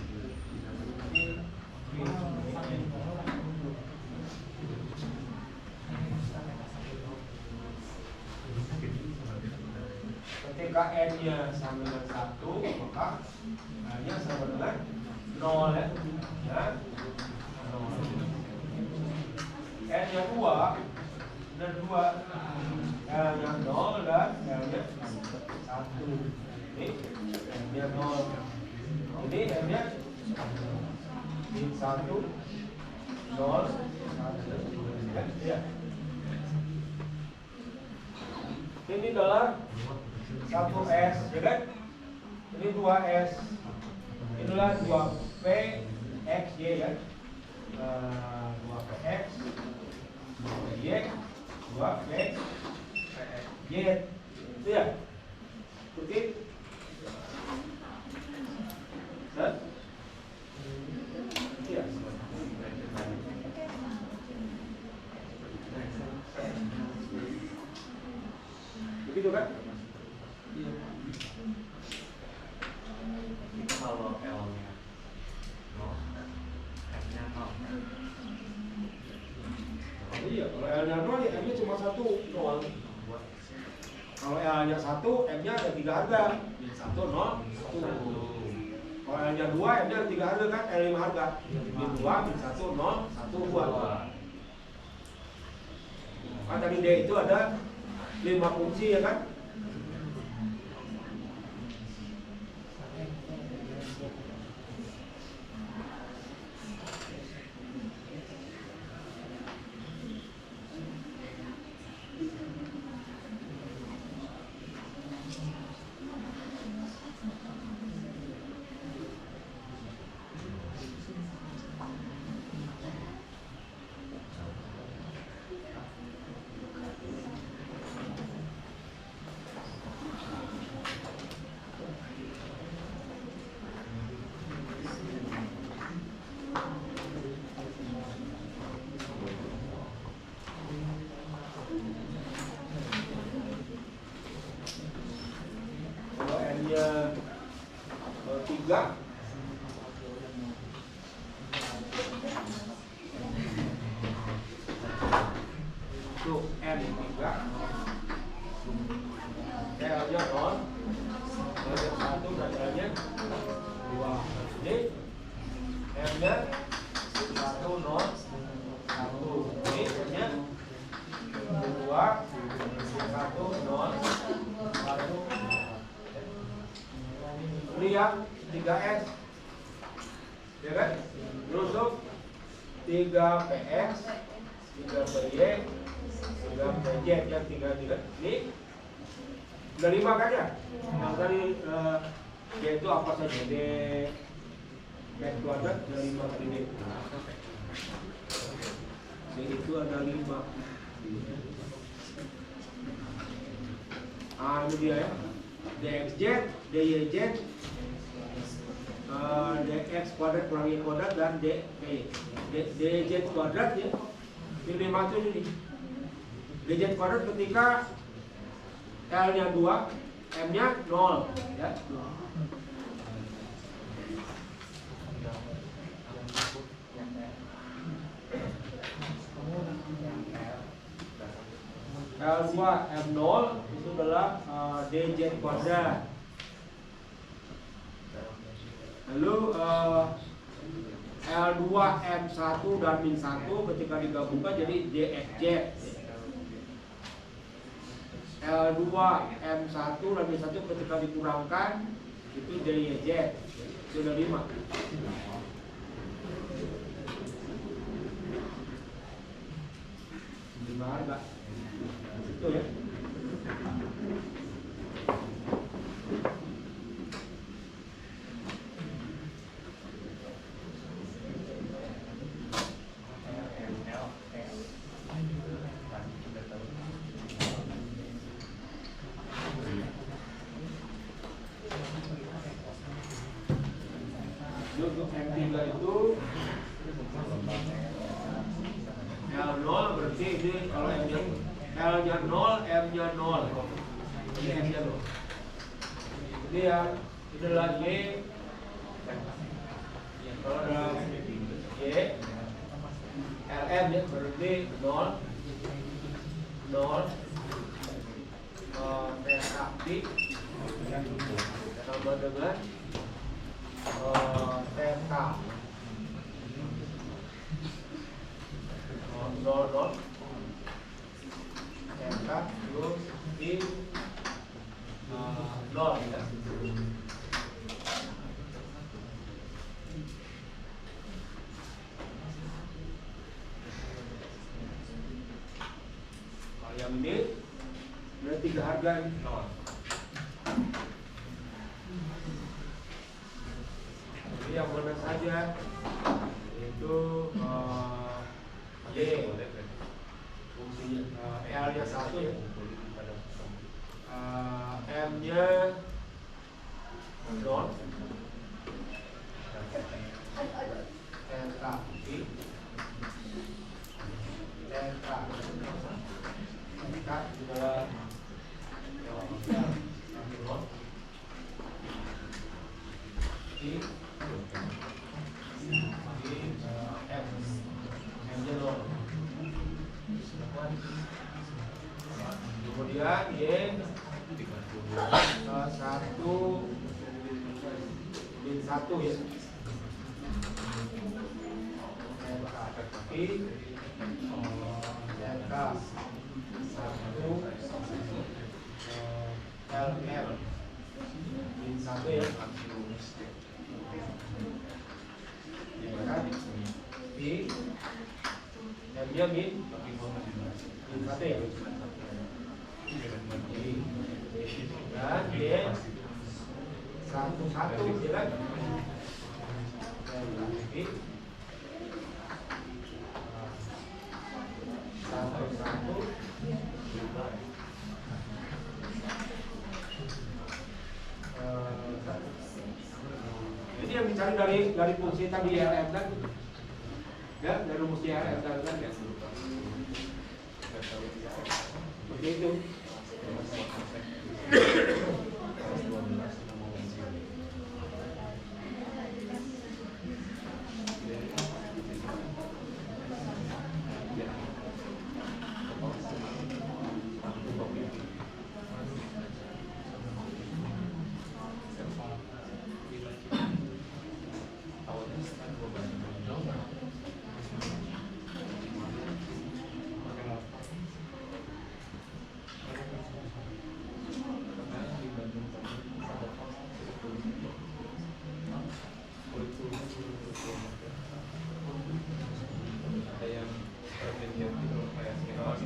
Ketika N nya sama dengan 1, maka N nya sama dengan 0, ya. N nya 2 dan 2, L nya 0 dan L nya 1. Ini N nya 0. Ini N nya 1, 0, 1. Ya. Ini adalah 1S, ya kan? Ini 2S. Inilah 2P X Y, ya. 2P X, 2Y, 2P Y. Itu ya? Oke. Dan iya. Begitu kan? Iya. Itu kalau L-nya 0, M-nya 0. L-nya 0 ya M-nya cuma 1, 0. Kalau L-nya 1, M-nya ada 3 harga. 1, 0, 1. Kalau L-nya 2, M-nya ada 3 harga kan? L 5 harga. Min 2, min 1, 0, 1, 2. Kan tadi D itu ada 5 fungsi ya kan? N-nya 3 untuk N3 L-nya 0, L-nya 1 dan L-nya 2. Jadi M-nya 1, 0, 1. Ini M-nya 2, 1, 0, 1. Ini yang 3S ya kan? Terus 3PX, 3PY, 3PZ yang 3 ini udah 5 kan ya? Yang tadi D itu apa saja? D X kuadrat ada 5 kali D. D itu ada 5. Ah ini dia ya. DXZ, DYZ, DX kuadrat kurang Y kuadrat dan DZ kuadrat ya. Ini 5 itu ini. DZ kuadrat ketika L-nya 2, M-nya 0 ya. L2 M0 itu adalah DZ kuadrat. Lalu L2 M1 dan min 1 ketika digabungkan jadi DXZ. L2 M1 dan min 1 ketika dikurangkan itu DYZ. Itu udah 5. Harga itu ya. Untuk M3 itu L0 berarti ini kalau L-nya 0, M-nya 0. Ini M-nya 0. Ini yang ini adalah Y. Kalau dalam Y LM ya berarti 0 delta P sama dengan delta 0 delta plus di 0 ya. Kalau yang ini ada 3 harga 0. Jadi yang mana saja itu Y fungsinya L-nya 1 ya, M-nya 0, delta I, delta juga M-nya 0. dan Y 1 min 1 ya. I delta 1 LR min 1 ya. I M-nya min 1 ya. Dan Y 1 1 ya kan. I 1 1. Jadi yang dicari dari fungsi tadi LM kan, ya dari rumus LM kan ya. Seperti itu.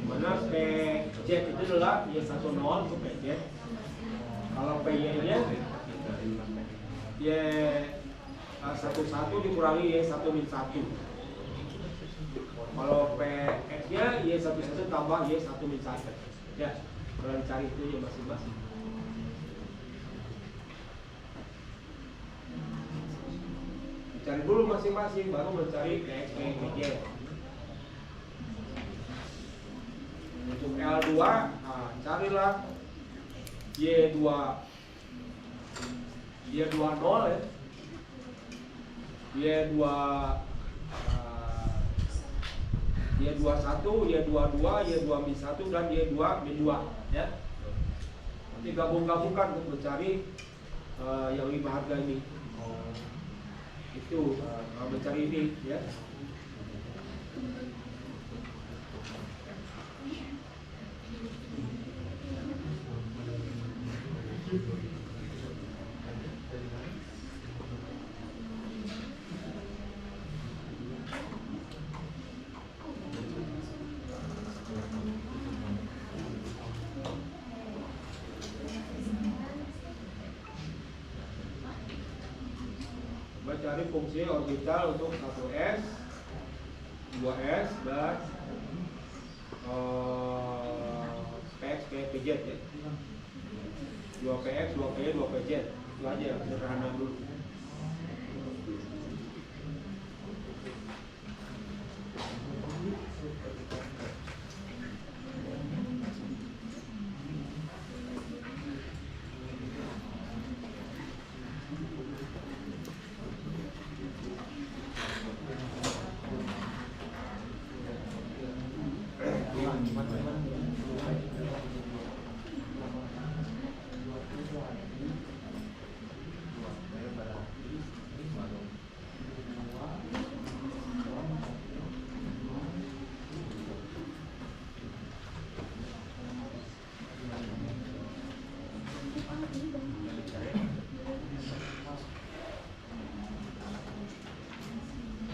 Mana PJ itu adalah Y10 itu PJ. Kalau PY-nya Y11 dikurangi Y1 min 1. Kalau PX-nya Y11 tambah Y1 min 1. Ya, kalau dicari itu ya masing-masing. Cari dulu masing-masing baru mencari PX, PY. Untuk L2, nah, carilah Y20 ya, Y21, Y22, Y2 min 1 dan Y2 min 2 ya. Nanti gabung-gabungkan untuk mencari yang 5 harga ini. Itu mencari ini ya. Cari fungsi orbital untuk 1s, 2s dan px, pj ya. 2px, 2py, 2pj. Itu aja yang sederhana dulu.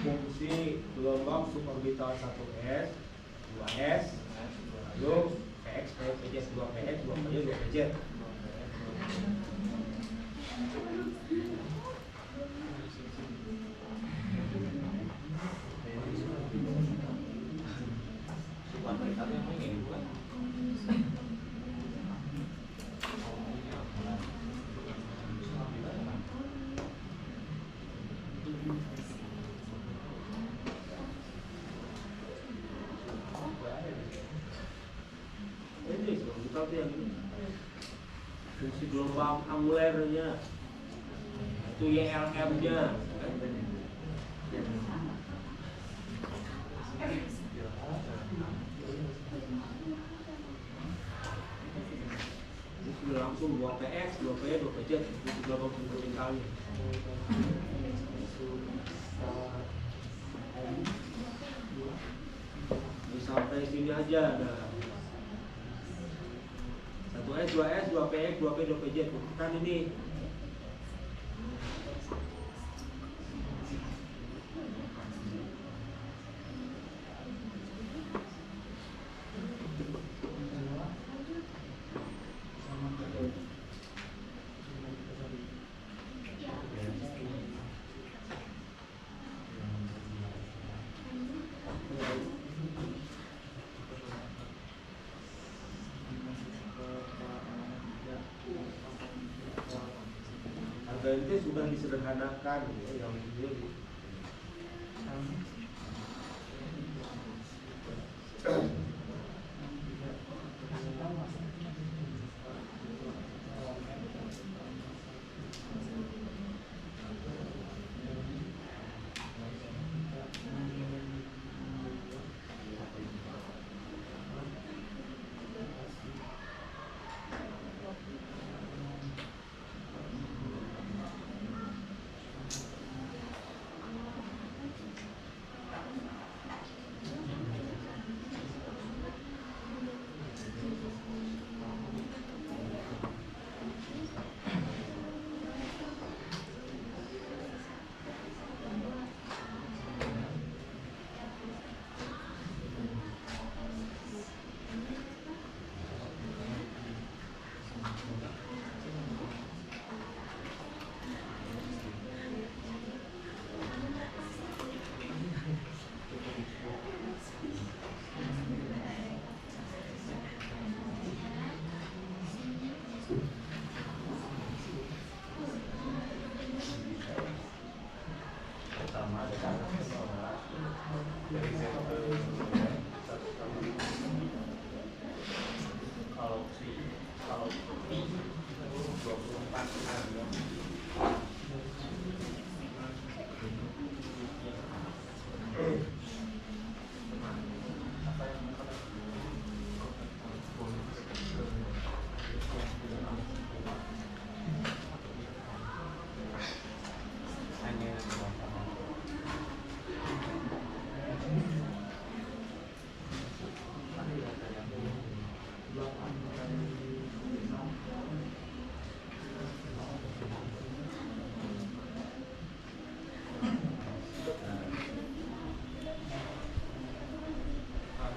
Fungsi gelombang suborbital 1s, 2s, lalu px, pj, 2px, 2py, 2pj. Fungsi gelombang angulernya itu YLM-nya sudah langsung 2PX, 2P, 2PZ itu juga membentuk kali. Ini sampai sini aja nah. 1S, 2S, 2PX, 2P, 2PZ kan ini. Harga itu sudah disederhanakan ya, yang ini.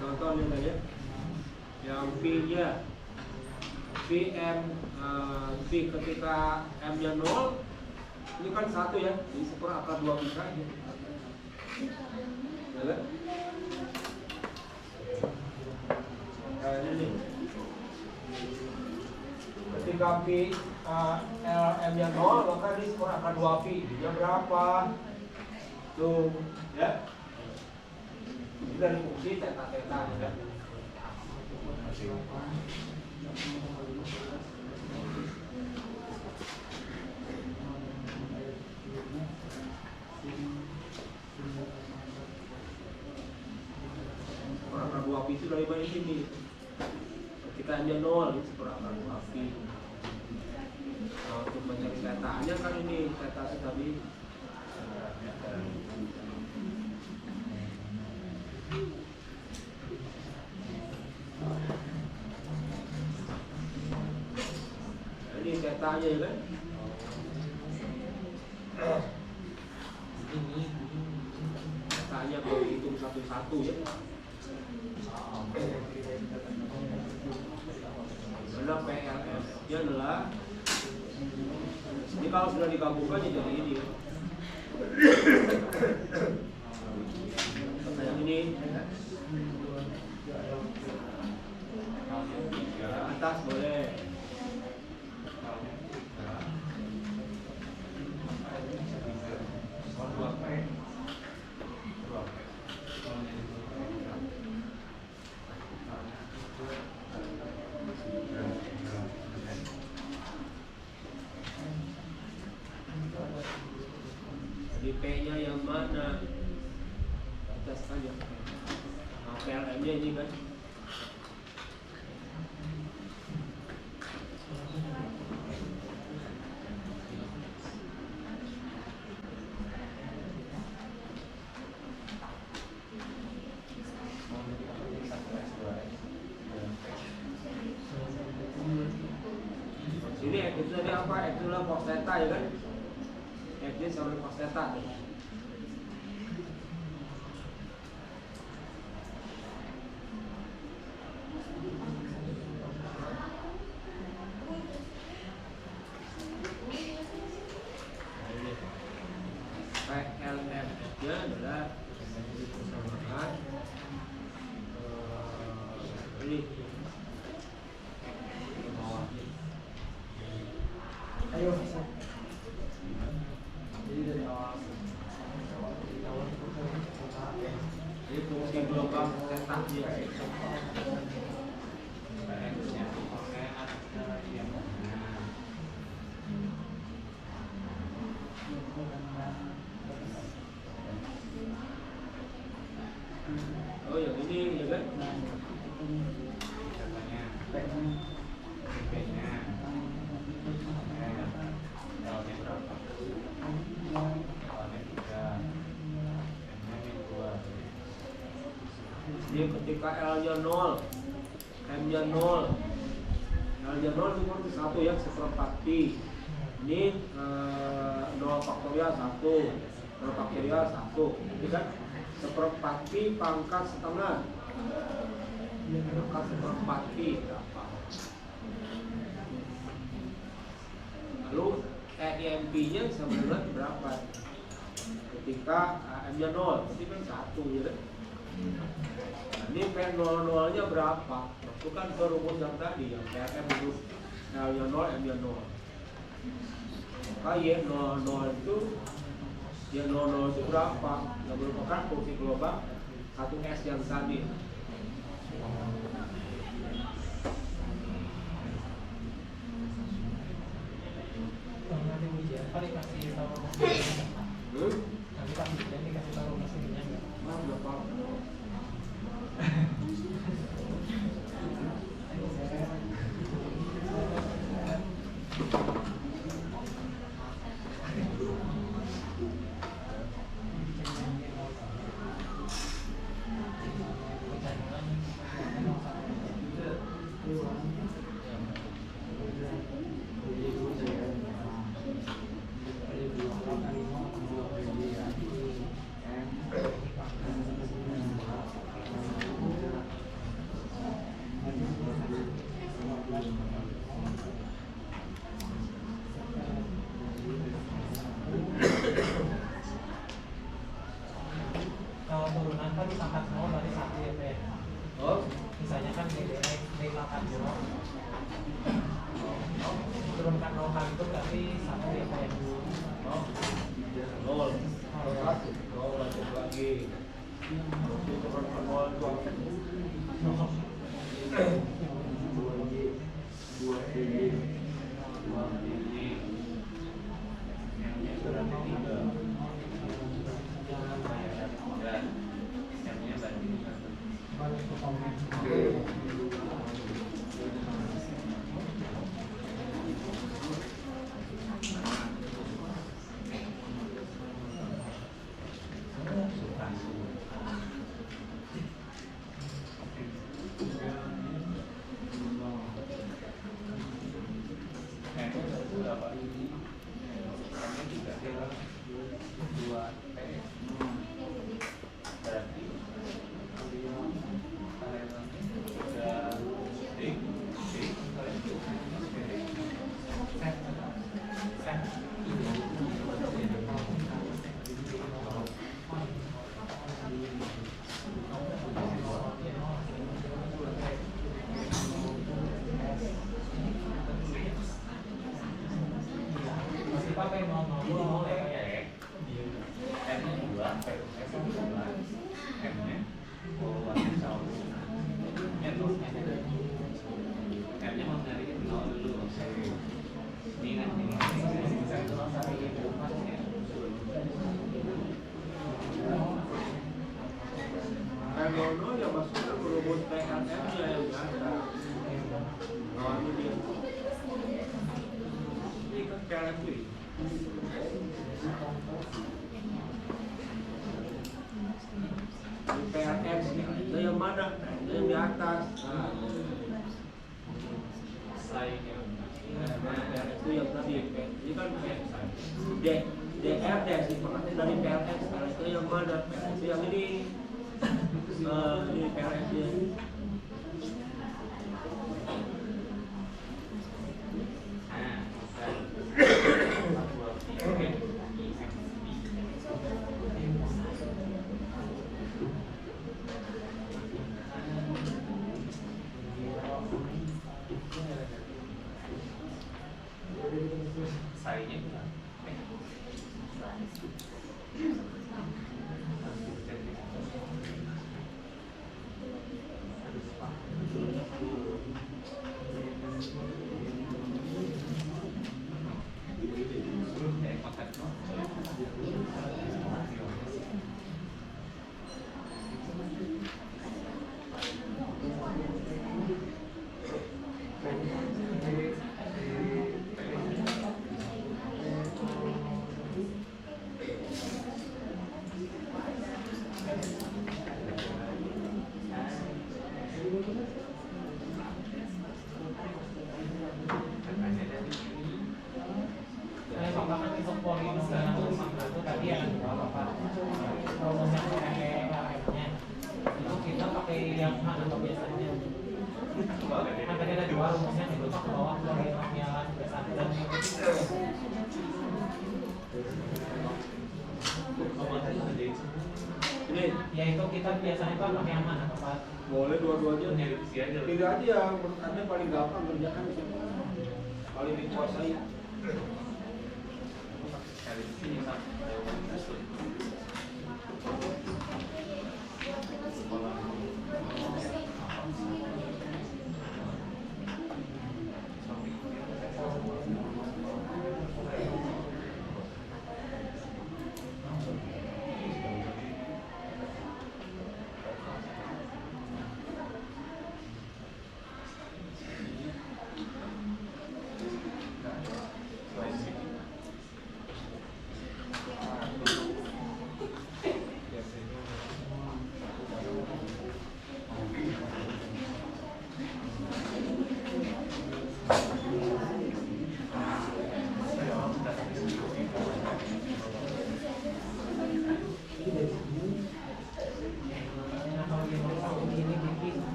Contohnya ya, yang V-nya VM V ketika M-nya 0 ini kan 1 ya, jadi seperakar 2 bisa aja ya kan? Nah ini nih, ketika V M-nya 0 maka ini seperakar 2 V, nya berapa? Tuh ya, dari fungsi theta-theta ya. Seperakar 2 pi itu dari mana ini? Ketika hanya 0 ini seperakar 2 pi. Nah, untuk mencari theta-nya kan ini theta tadi. Ini theta-nya ya kan? Theta-nya kalau dihitung satu-satu ya. Karena PLF-nya adalah ini kalau sudah digabungkan jadi ini ya. Yang ini atas boleh. Jadi P-nya yang mana? Atas aja. Nah, PLM-nya ini kan. Ini X itu tadi apa? X itu adalah cos theta ya kan? X ini sama dengan cos theta. PLF-nya adalah persamaan ini. Ayo, Jadi dari awal Ini fungsi gelombang theta dia. Oh yang ini ya kan? katanya P-nya L-nya berapa? L-nya 3, M-nya 2. Jadi ketika L-nya 0, M-nya 0, L-nya 0 itu kan 1 ya, 1/4 pi. Ini 0 faktorial 1, 0 faktorial 1, ini kan 1/4 pi pangkat setengah. Pangkat 1/4 pi berapa? Lalu EMP-nya sama dengan berapa? Ketika M-nya 0, berarti kan 1 ya kan? Nah, ini P00-nya berapa? Itu kan ke rumus yang tadi, yang PRM itu L-nya 0, M-nya 0. Maka Y00 itu Y00 itu berapa? Yang merupakan fungsi gelombang 1S yang tadi. nanti ujian, Pak dikasih tahu nanti Pak ujian dikasih tahu mesinnya nggak? Berapa? Kalau turunan kan pangkat 0 berarti 1 ya Pak. Oh, Misalnya kan D pangkat 0 turunkan 0 kali itu berarti 1 ya Pak. oh, 0, 1, 0 lanjut lagi. Itu turun ke 0 itu apa? M-nya berarti 3. Dan M-nya berarti 1. Masih pakai 0 ya. M-nya 2, M-nya 2, M-nya poluan jauh. M-nya mau nyari 0 dulu. Ini kan ini. P00 ya maksudnya merumus PLF-nya yang biasa. Oh, ini dia. Ini kan PLF ini. Ini PLF nih, itu yang mana? Itu yang di atas. Nah, Saya itu yang tadi ini kan DR dash dipakai dari PLS. PLS itu yang mana? PLS itu yang ini PLS nya. Ya itu kita biasanya kan pakai yang mana Pak? Boleh dua-duanya. Pilih aja yang menurut Anda paling gampang kerjakan di sini. Paling dikuasai.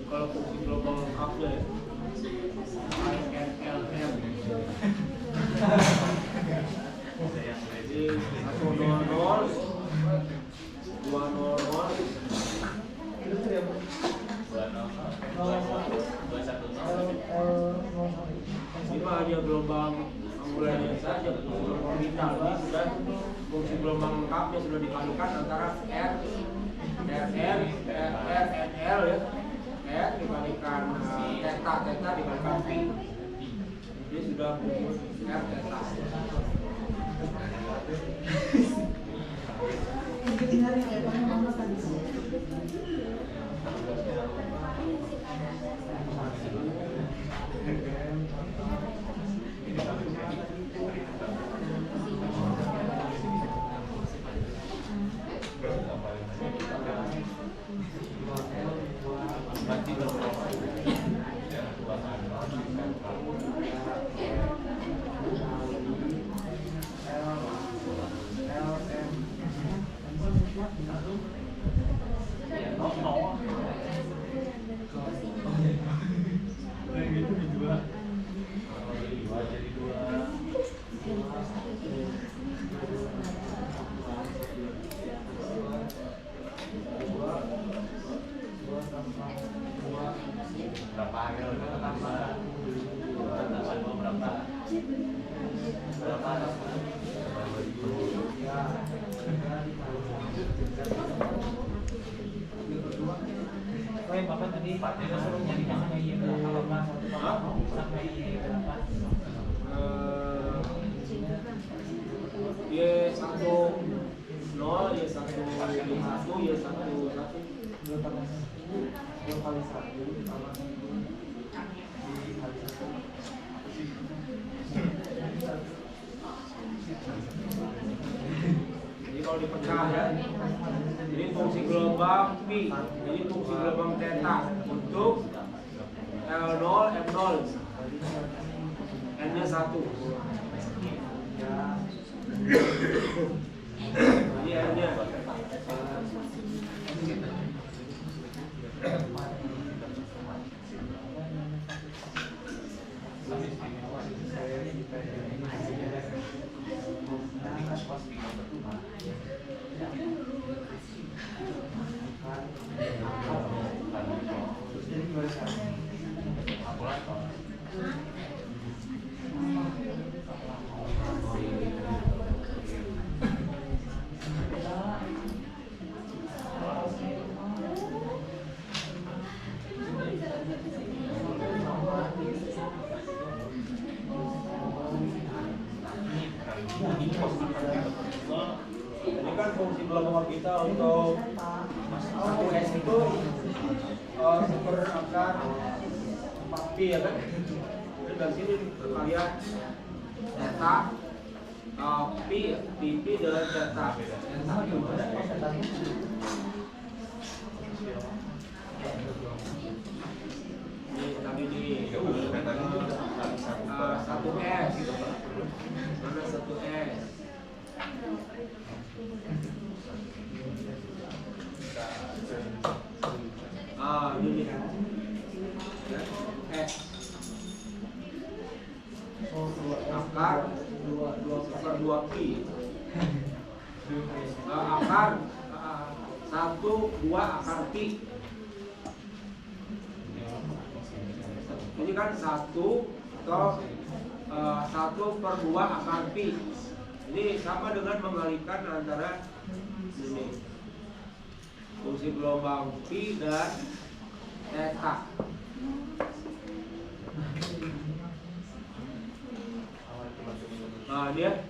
Kalau fungsi gelombang lengkapnya ya INLM jadi 100 200 ini mah hanya gelombang anggulannya saja, gelombang orbital. Ini sudah fungsi gelombang lengkapnya sudah dikalikan antara R, RR, RR, NL ya. R dibandingkan theta, theta dibandingkan pi. Dia sudah R theta. Ya, no. Kayak gitu dua. Dua jadi dua. Berapa hari udah tambah? Tambah dua berapa? Berapa? Oh, yang Bapak tadi suruh nyarikan sampai iya berapa Bapak? Sampai iya berapa? Y 1 0, Y 1 1, Y 1 1. Dua kali satu sama dikali satu. Jadi kalau dipecah ya, ini fungsi gelombang pi, ini fungsi gelombang theta untuk L0, M0, N-nya 1. Ini N-nya. Ini kan fungsi gelombang kita untuk 1S itu seperakar 4pi ya kan? Jadi dari sini kalian theta pi dan theta. Ini tadi di 1S. Mana 1S? Ini S akar 2pi akar 1 2 akar pi. Ini kan 1 atau 1/2 akar pi. Ini sama dengan mengalikan antara ini fungsi gelombang pi dan theta. Nah dia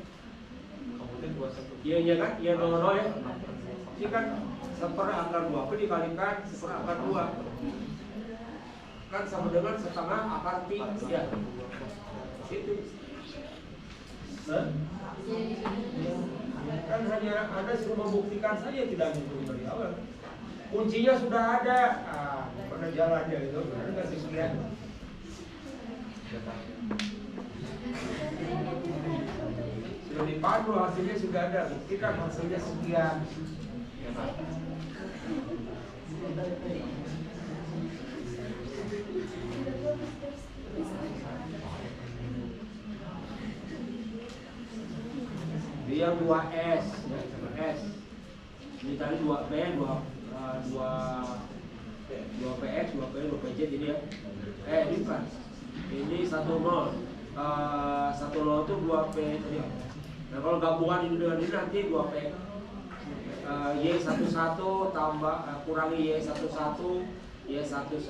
Y-nya kan, Y 00 ya. Ini kan 1/2 pi dikalikan 1/2 kan sama dengan setengah akar pi ya. Itu kan hanya Anda suruh membuktikan saja, tidak menghitung dari awal. Kuncinya sudah ada, pada jalannya itu, Anda kasih lihat. Sudah dipandu, hasilnya sudah ada, buktikan hasilnya sekian. Ini yang 2S, S. Ini tadi 2P, 2PX, 2P, 2PJ jadi ya. Ini bukan. Ini 1/0. 1/0 itu 2P tadi. Nah kalau gabungan ini dengan ini nanti 2P. Y11 tambah kurangi Y11, Y11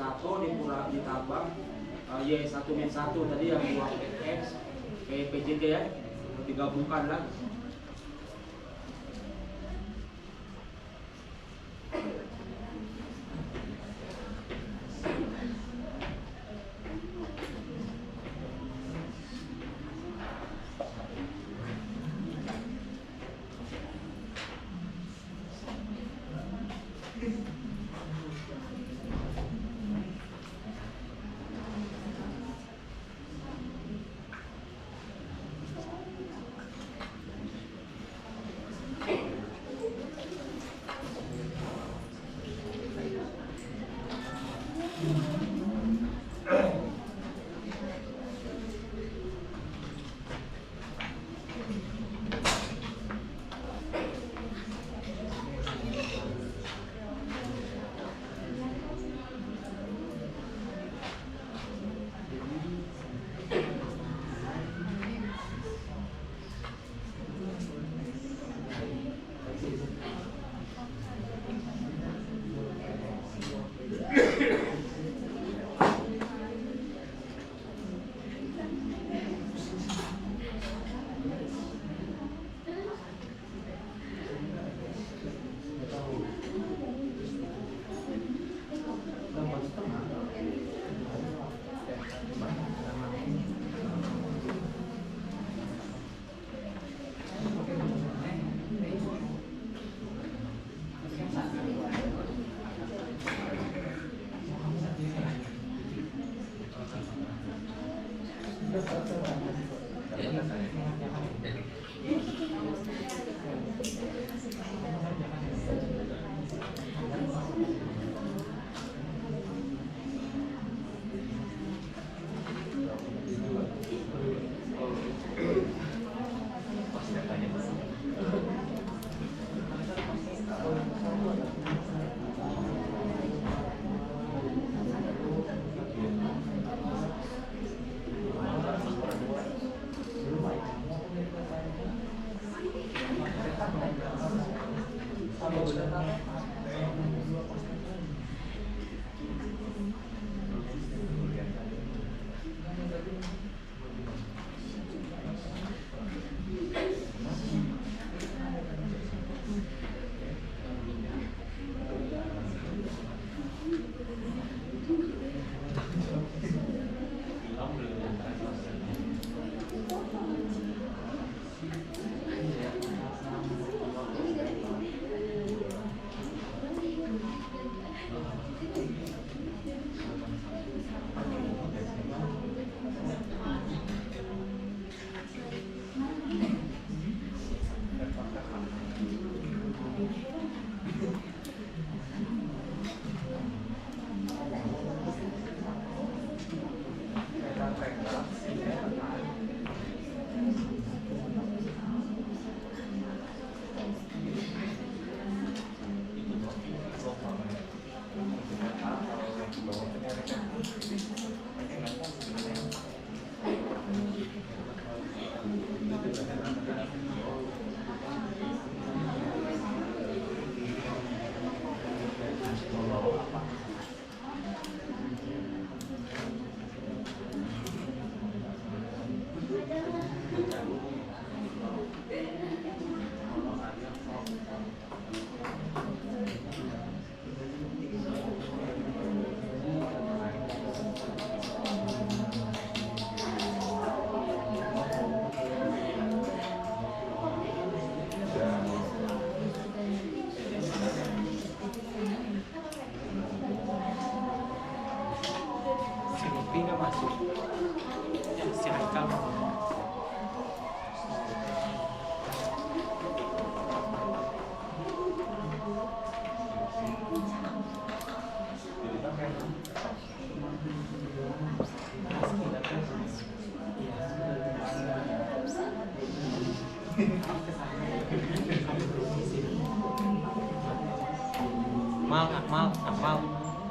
ditambah Y1-1 tadi yang 2PX, kayak PJT ya. Digabungkan lagi.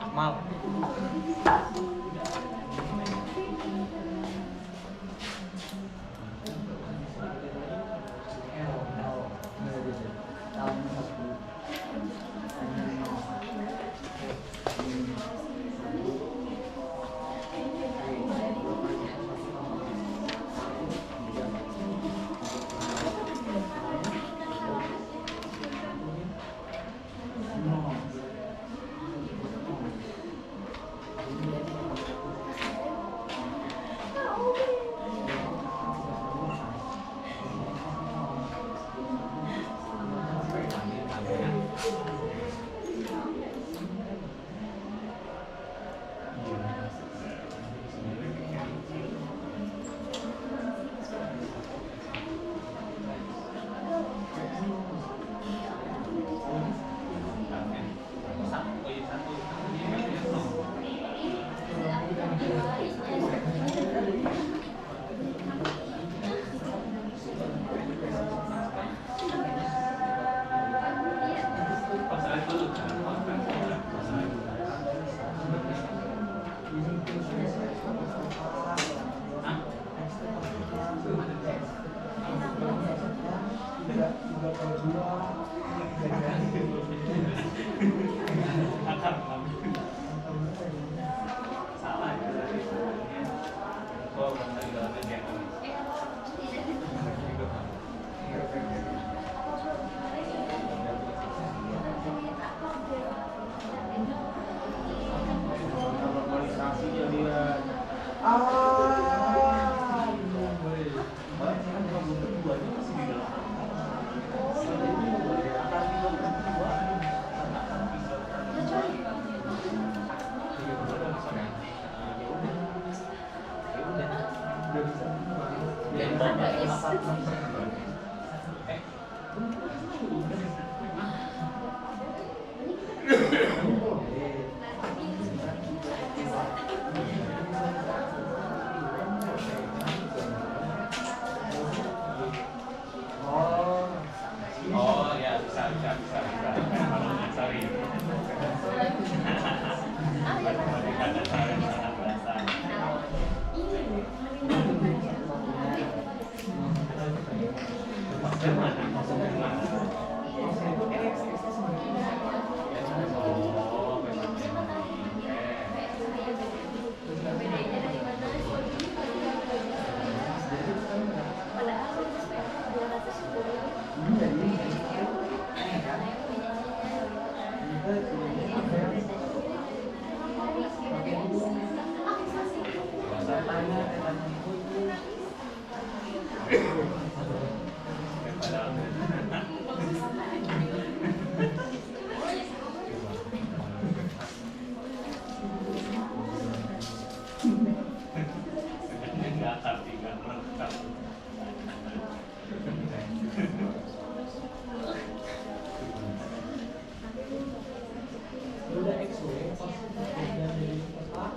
Akmal. Normalisasinya dia. Oh ya bisa. Sorry. Kata sorry sangat berasa. Udah EXO pas dari pas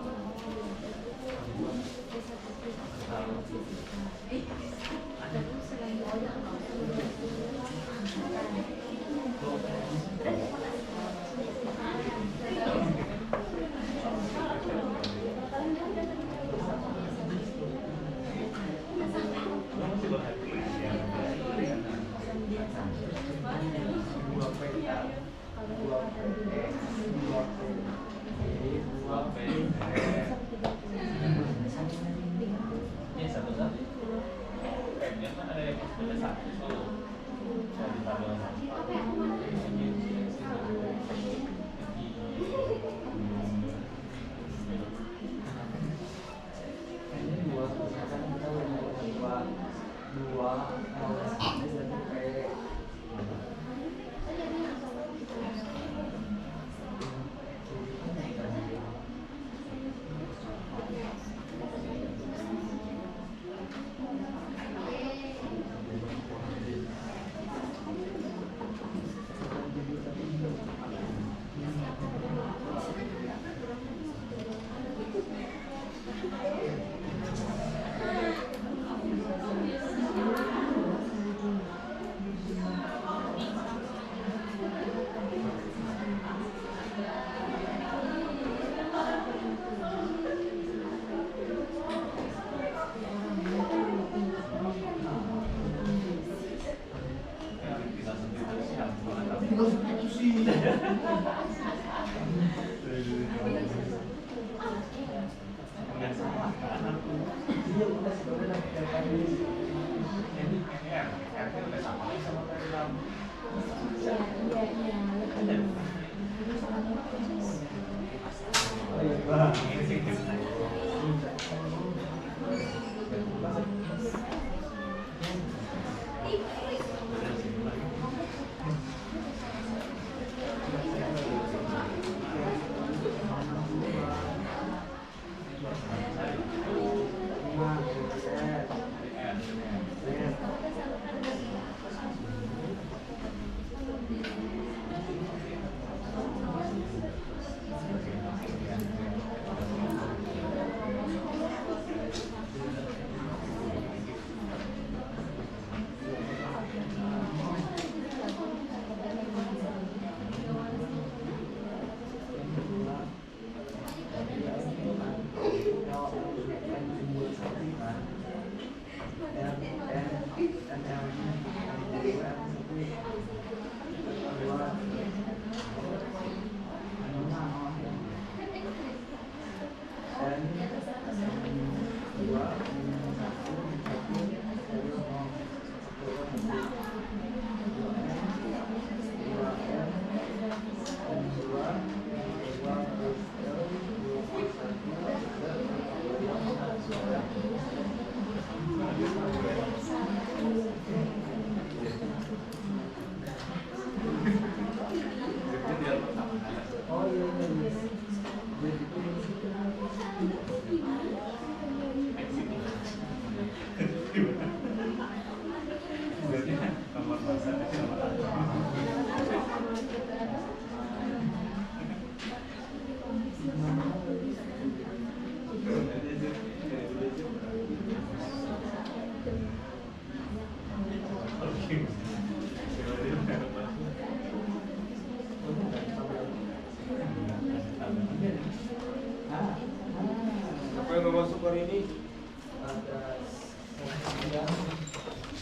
Siapa yang mau masuk hari ini?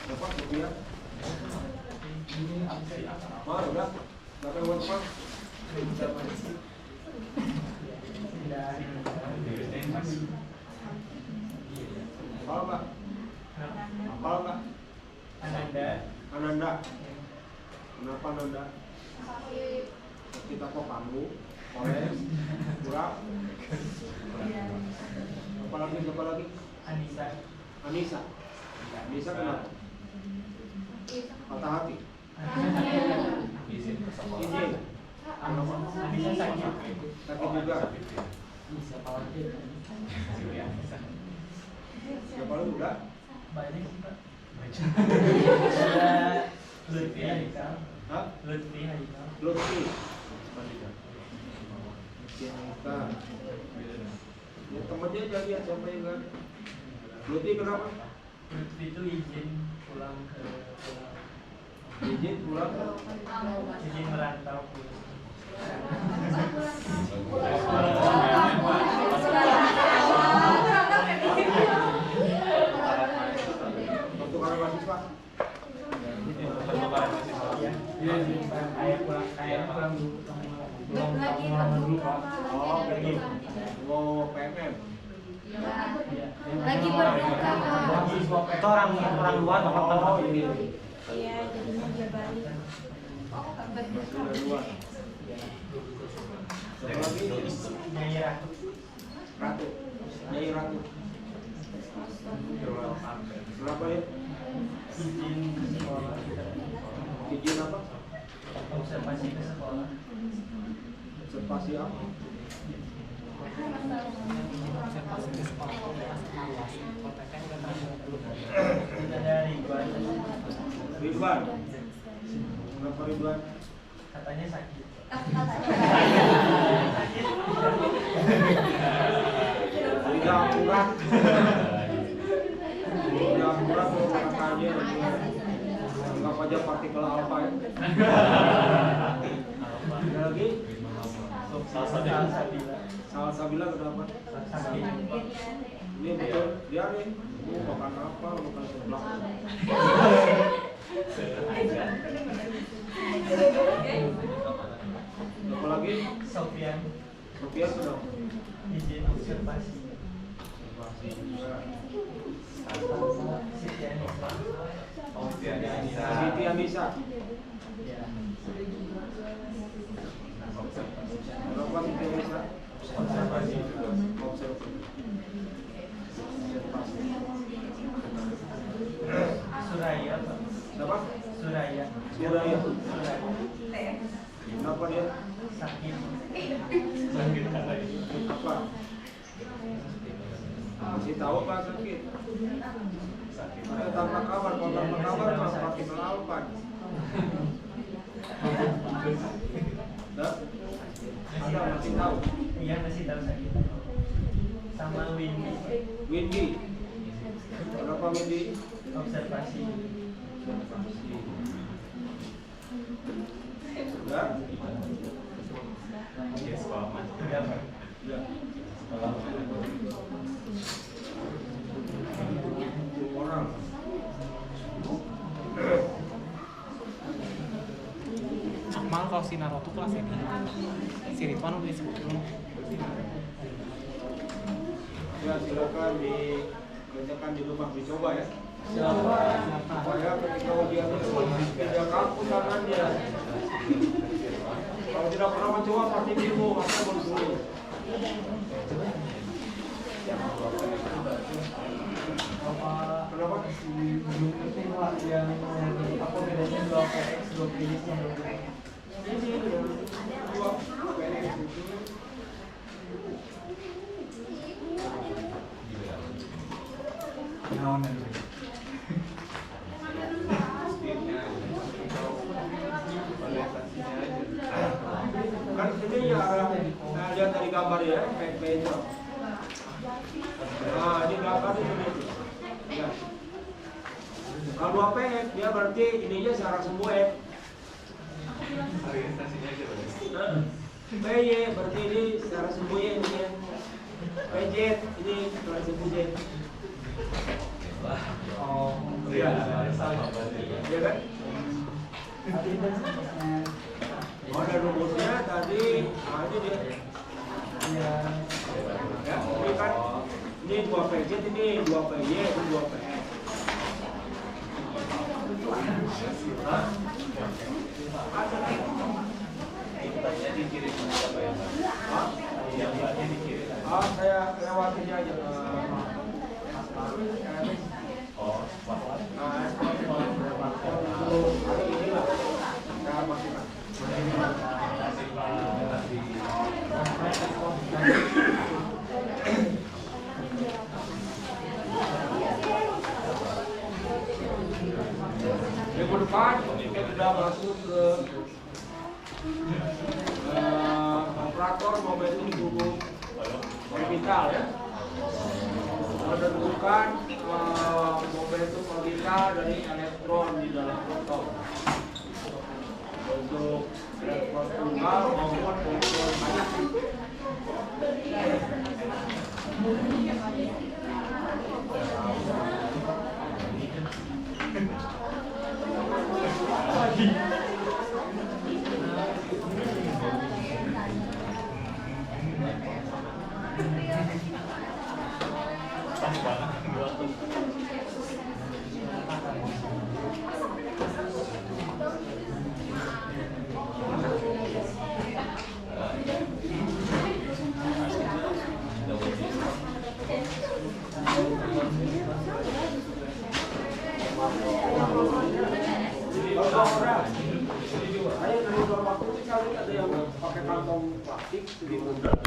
Bapak, Rupiah. Mau udah? Siapa yang mau masuk? Halo Pak. Halo Pak. Ananda. Kenapa Ananda? Sakit kita kok Panu, Polres, Kurang. Siapa lagi? Anissa. Anissa. Anissa kenapa? Patah hati. Izin ke sekolah. Izin. Anissa sakit. Sakit juga. Bisa lagi. Siapa lagi udah? Banyak sih Pak. Ada Lutfi Haikal. Hah? Lutfi Haikal. Lutfi. Kita. Ya, temennya jadi ya, siapa yang kan? Lutfi kenapa? Lutfi itu izin pulang ke pulau. Izin pulang. Izin merantau pulang. Pertukaran mahasiswa. Ayah pulang dulu. Dulu Pak. Oh, begitu. Mau PMM. Lagi berbuka Kak. Itu orang luar Oh, ini. Iya, jadinya dia balik. Masih ada dua. Siapa lagi? Nyai Ratu. Ratu. Nyai Ratu. Kenapa ya? Izin ke sekolah. Izin apa? Observasi ke sekolah. Observasi apa? Observasi ke sekolah. Ada Ridwan. Ridwan. Kenapa Ridwan? Katanya sakit. Tidak akurat. Tidak akurat kalau katanya. Anggap aja partikel alfa ya. Ada lagi? Salsabila. Salsabila kenapa? Sakit. Ini betul dia nih. Makan apa? Makan sebelah. Apa lagi? Sofian. Sofian sudah. Izin observasi. Siti Anissa. Siti Anissa. Ya. Kenapa Siti Anissa? Observasi. Observasi. Suraya Pak. Siapa? Suraya. Suraya. Suraya. Kenapa dia? Sakit. Apa? Masih tahu Pak sakit? Ada tanpa kabar, kalau tanpa kabar Pak partikel alfa. Dah? Ada masih tahu? Iya masih tahu sakit. Sama Windy. Windy. Kenapa Windy? Observasi. Sudah? Sudah Pak. Ya. Orang. Akmal kalau si Naruto kelas ini, si Ridwan udah disebut belum? Ya silakan dikerjakan di rumah dicoba ya. Supaya ketika ujian itu tidak kaku tangannya. Kalau tidak pernah mencoba pasti bingung maka bersulit. Kenapa? Yang apa bedanya 2PX 2PX yang Ini dua PNS itu. Kan ini ya, nah lihat dari gambar ya, PP-nya. Nah, ini gambar ini. Ya. Kalau 2PX dia berarti ininya searah semua ya. PY berarti ini secara sembunyi ini ya. PJ ini secara sembunyi. Oh, Iya. Iya kan? Oh, ada rumusnya tadi. Nah, ini dia. Iya. Ya, ini kan ini 2 PJ, ini 2 PY, ini 2 PX. Hah? Ada. dikirim sama siapa ya Pak? Hah? Yang mbaknya dikirim. Saya lewatin aja ke Oh, Pak. Minggu depan kita sudah masuk ke operator momentum tubuh orbital ya, menentukan momentum orbital dari elektron di dalam proton untuk elektron tunggal maupun elektron banyak. Saya dari beberapa waktu sekali ada yang pakai kantong plastik sedikit.